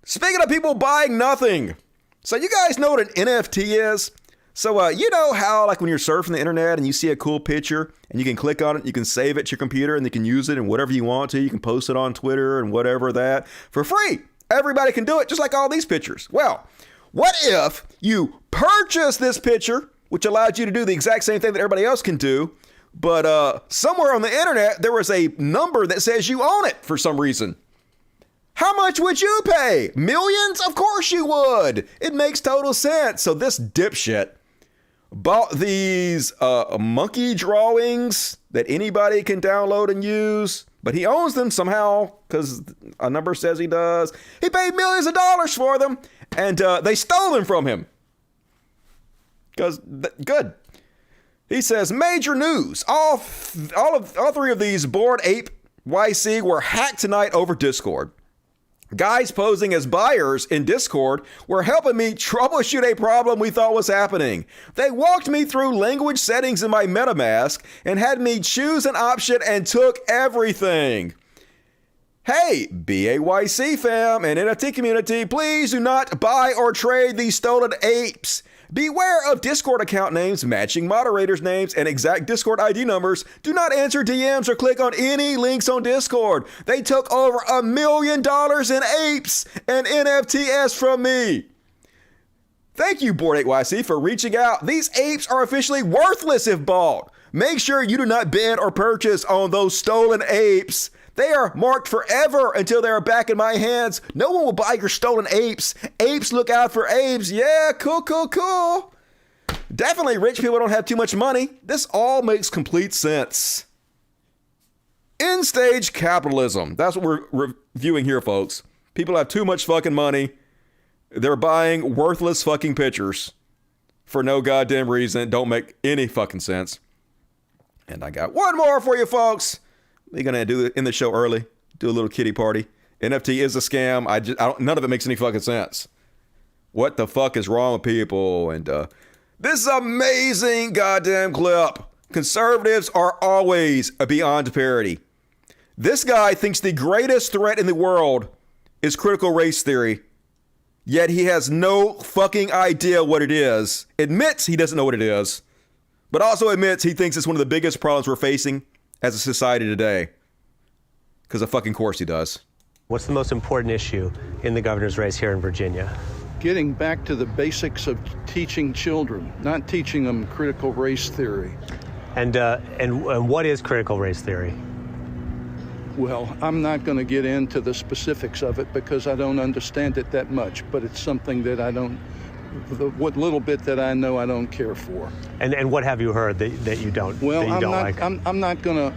speaking of people buying nothing, so you guys know what an NFT is? So you know how like when you're surfing the internet and you see a cool picture and you can click on it, you can save it to your computer and you can use it in whatever you want to. You can post it on Twitter and whatever that for free. Everybody can do it just like all these pictures. Well, what if you purchase this picture, which allows you to do the exact same thing that everybody else can do, but somewhere on the internet, there was a number that says you own it for some reason. How much would you pay? Millions? Of course you would. It makes total sense. So this dipshit bought these monkey drawings that anybody can download and use, but he owns them somehow because a number says he does. He paid millions of dollars for them, and they stole them from him. Because, good. He says, major news. All three of these Bored Ape YC were hacked tonight over Discord. Guys posing as buyers in Discord were helping me troubleshoot a problem we thought was happening. They walked me through language settings in my MetaMask and had me choose an option and took everything. Hey, BAYC fam and NFT community, please do not buy or trade these stolen apes. Beware of Discord account names, matching moderators' names, and exact Discord ID numbers. Do not answer DMs or click on any links on Discord. They took over $1 million in apes and NFTs from me. Thank you, Bored8YC, for reaching out. These apes are officially worthless if bought. Make sure you do not bid or purchase on those stolen apes. They are marked forever until they are back in my hands. No one will buy your stolen apes. Apes look out for apes. Yeah, cool. Definitely rich people don't have too much money. This all makes complete sense. End stage capitalism. That's what we're reviewing here, folks. People have too much fucking money. They're buying worthless fucking pictures for no goddamn reason. It don't make any fucking sense. And I got one more for you, folks. We're going to do it in the show early. Do a little kiddie party. NFT is a scam. None of it makes any fucking sense. What the fuck is wrong with people? And this is amazing goddamn clip. Conservatives are always beyond parody. This guy thinks the greatest threat in the world is critical race theory. Yet he has no fucking idea what it is. Admits he doesn't know what it is. But also admits he thinks it's one of the biggest problems we're facing as a society today. Because of fucking course he does. What's the most important issue in the governor's race here in Virginia? Getting back to the basics of teaching children, not teaching them critical race theory. And what is critical race theory? Well, I'm not going to get into the specifics of it because I don't understand it that much, but it's something that what little bit that I know I don't care for. And what have you heard that you don't well, that you I'm don't not, like? I'm not going to,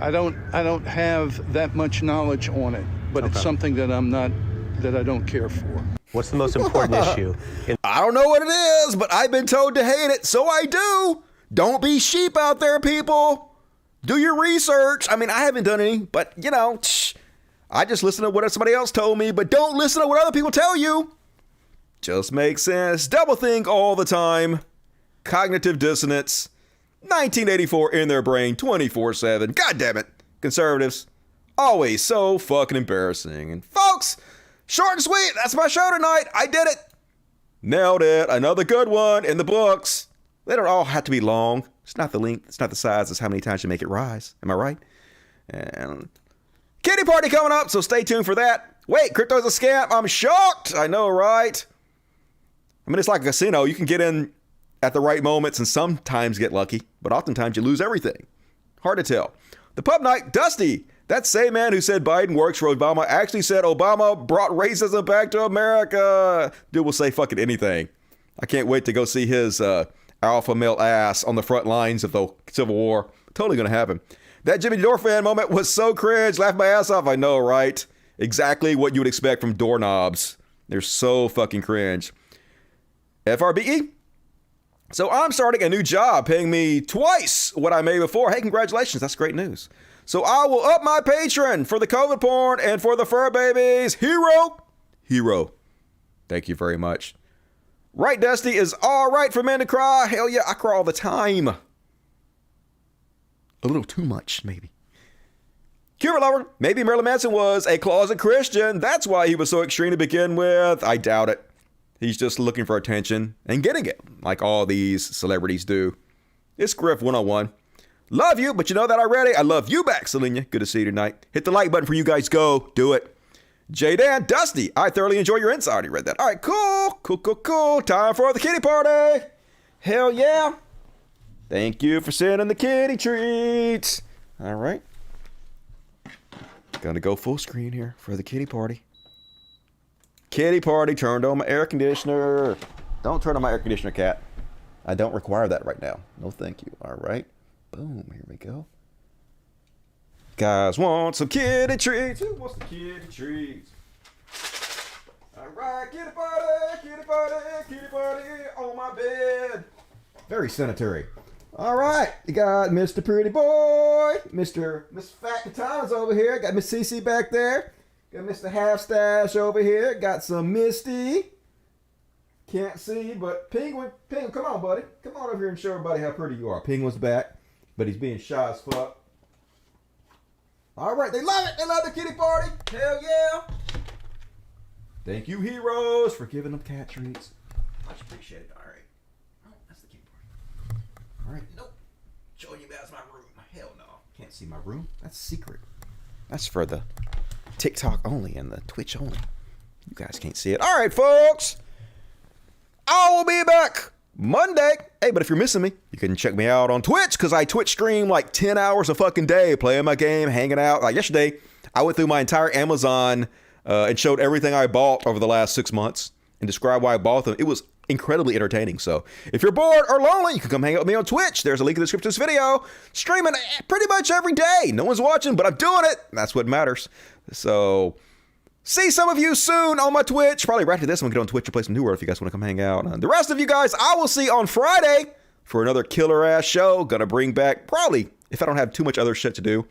I don't have that much knowledge on it, but It's something that I don't care for. What's the most important issue? I don't know what it is, but I've been told to hate it, so I do. Don't be sheep out there, people. Do your research. I mean, I haven't done any, but, I just listen to what somebody else told me, but don't listen to what other people tell you. Just makes sense. Double think all the time. Cognitive dissonance. 1984 in their brain 24/7. God damn it. Conservatives. Always so fucking embarrassing. And folks, short and sweet. That's my show tonight. I did it. Nailed it. Another good one in the books. They don't all have to be long. It's not the length. It's not the size. It's how many times you make it rise. Am I right? And kitty party coming up, so stay tuned for that. Wait, crypto's a scam? I'm shocked. I know, right? I mean, it's like a casino. You can get in at the right moments and sometimes get lucky, but oftentimes you lose everything. Hard to tell. The pub night, Dusty, that same man who said Biden works for Obama, actually said Obama brought racism back to America. Dude will say fucking anything. I can't wait to go see his alpha male ass on the front lines of the Civil War. Totally gonna happen. That Jimmy Dore fan moment was so cringe. Laughed my ass off. I know, right? Exactly what you would expect from doorknobs. They're so fucking cringe. FRBE. So I'm starting a new job paying me twice what I made before. Hey, congratulations. That's great news. So I will up my Patreon for the COVID porn and for the fur babies. Hero. Thank you very much. Right, Dusty, is all right for men to cry. Hell yeah, I cry all the time. A little too much, maybe. Cuba lover, maybe Marilyn Manson was a closet Christian. That's why he was so extreme to begin with. I doubt it. He's just looking for attention and getting it, like all these celebrities do. It's Griff 101. Love you, but you know that already. I love you back, Selena. Good to see you tonight. Hit the like button for you guys. Go. Do it. J-Dan, Dusty, I thoroughly enjoy your insight. You read that. All right, cool. Time for the kitty party. Hell yeah. Thank you for sending the kitty treats. All right. Gonna go full screen here for the kitty party. Kitty party, turned on my air conditioner. Don't turn on my air conditioner, cat. I don't require that right now. No thank you. All right. Boom, here we go. Guys want some kitty treats? Who wants the kitty treats? All right, kitty party on my bed. Very sanitary. All right, you got Mr. Pretty Boy, Miss Fat Katana's over here. Got Miss Cece back there. Got Mr. Half Stash over here. Got some Misty. Can't see, but Penguin, come on, buddy. Come on over here and show everybody how pretty you are. Penguin's back, but he's being shy as fuck. All right, they love it. They love the kitty party. Hell yeah. Thank you, heroes, for giving them cat treats. Much appreciated. All right. Oh, that's the kitty party. All right, nope. Showing you guys my room. Hell no. Can't see my room. That's secret. That's for the TikTok only and the Twitch only. You guys can't see it. All right, folks. I will be back Monday. Hey, but if you're missing me, you can check me out on Twitch because I Twitch stream like 10 hours a fucking day, playing my game, hanging out. Like yesterday, I went through my entire Amazon and showed everything I bought over the last 6 months and described why I bought them. It was incredibly entertaining. So if you're bored or lonely, you can come hang out with me on Twitch. There's a link in the description of this video. Streaming pretty much every day. No one's watching, but I'm doing it. That's what matters. So see some of you soon on my Twitch. Probably right after this, I'm going to get on Twitch and play some New World if you guys want to come hang out. The rest of you guys, I will see on Friday for another killer-ass show. Going to bring back, probably, if I don't have too much other shit to do,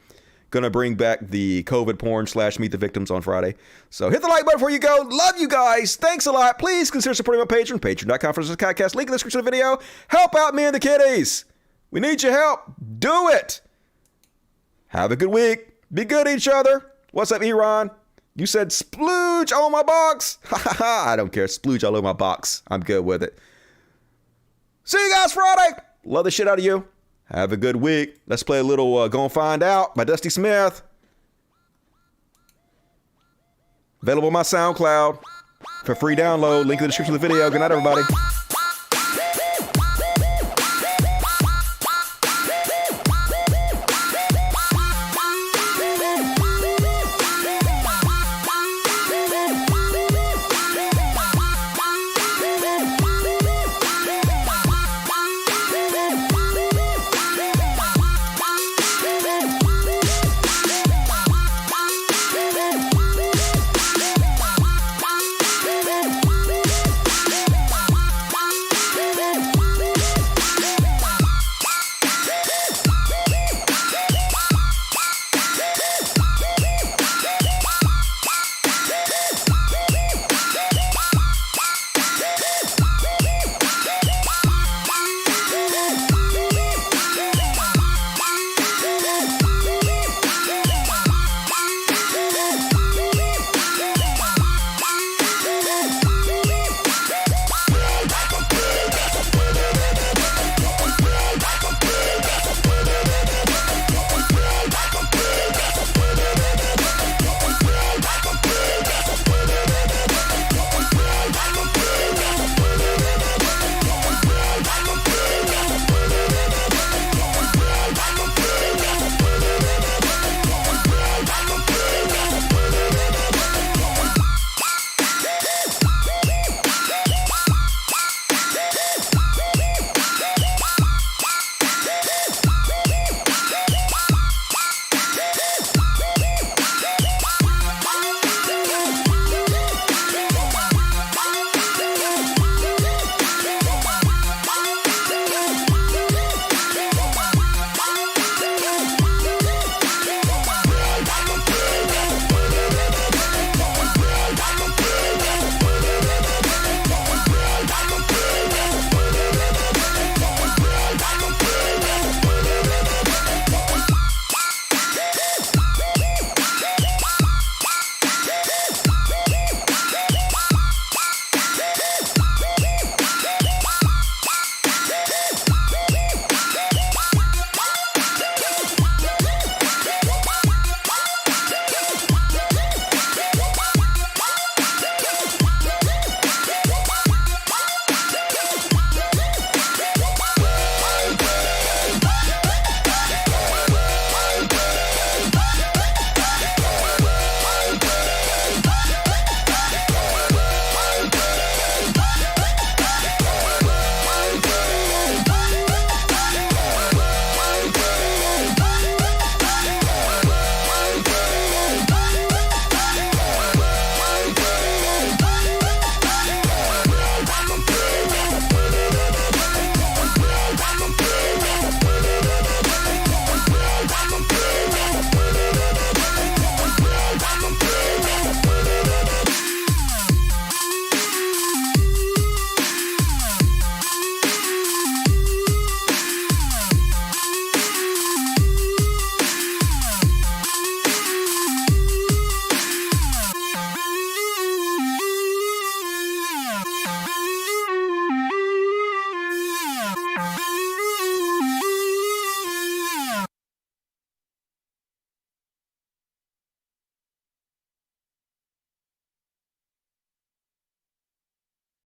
going to bring back the COVID porn / Meet the Victims on Friday. So hit the like button before you go. Love you guys. Thanks a lot. Please consider supporting my Patreon. Patreon.com/podcast. Link in the description of the video. Help out me and the kitties. We need your help. Do it. Have a good week. Be good to each other. What's up, Iran? You said splooge on my box. Ha ha ha. I don't care. Splooge all over my box. I'm good with it. See you guys Friday. Love the shit out of you. Have a good week. Let's play a little Gonna Find Out by Dusty Smith. Available on my SoundCloud for free download. Link in the description of the video. Good night, everybody.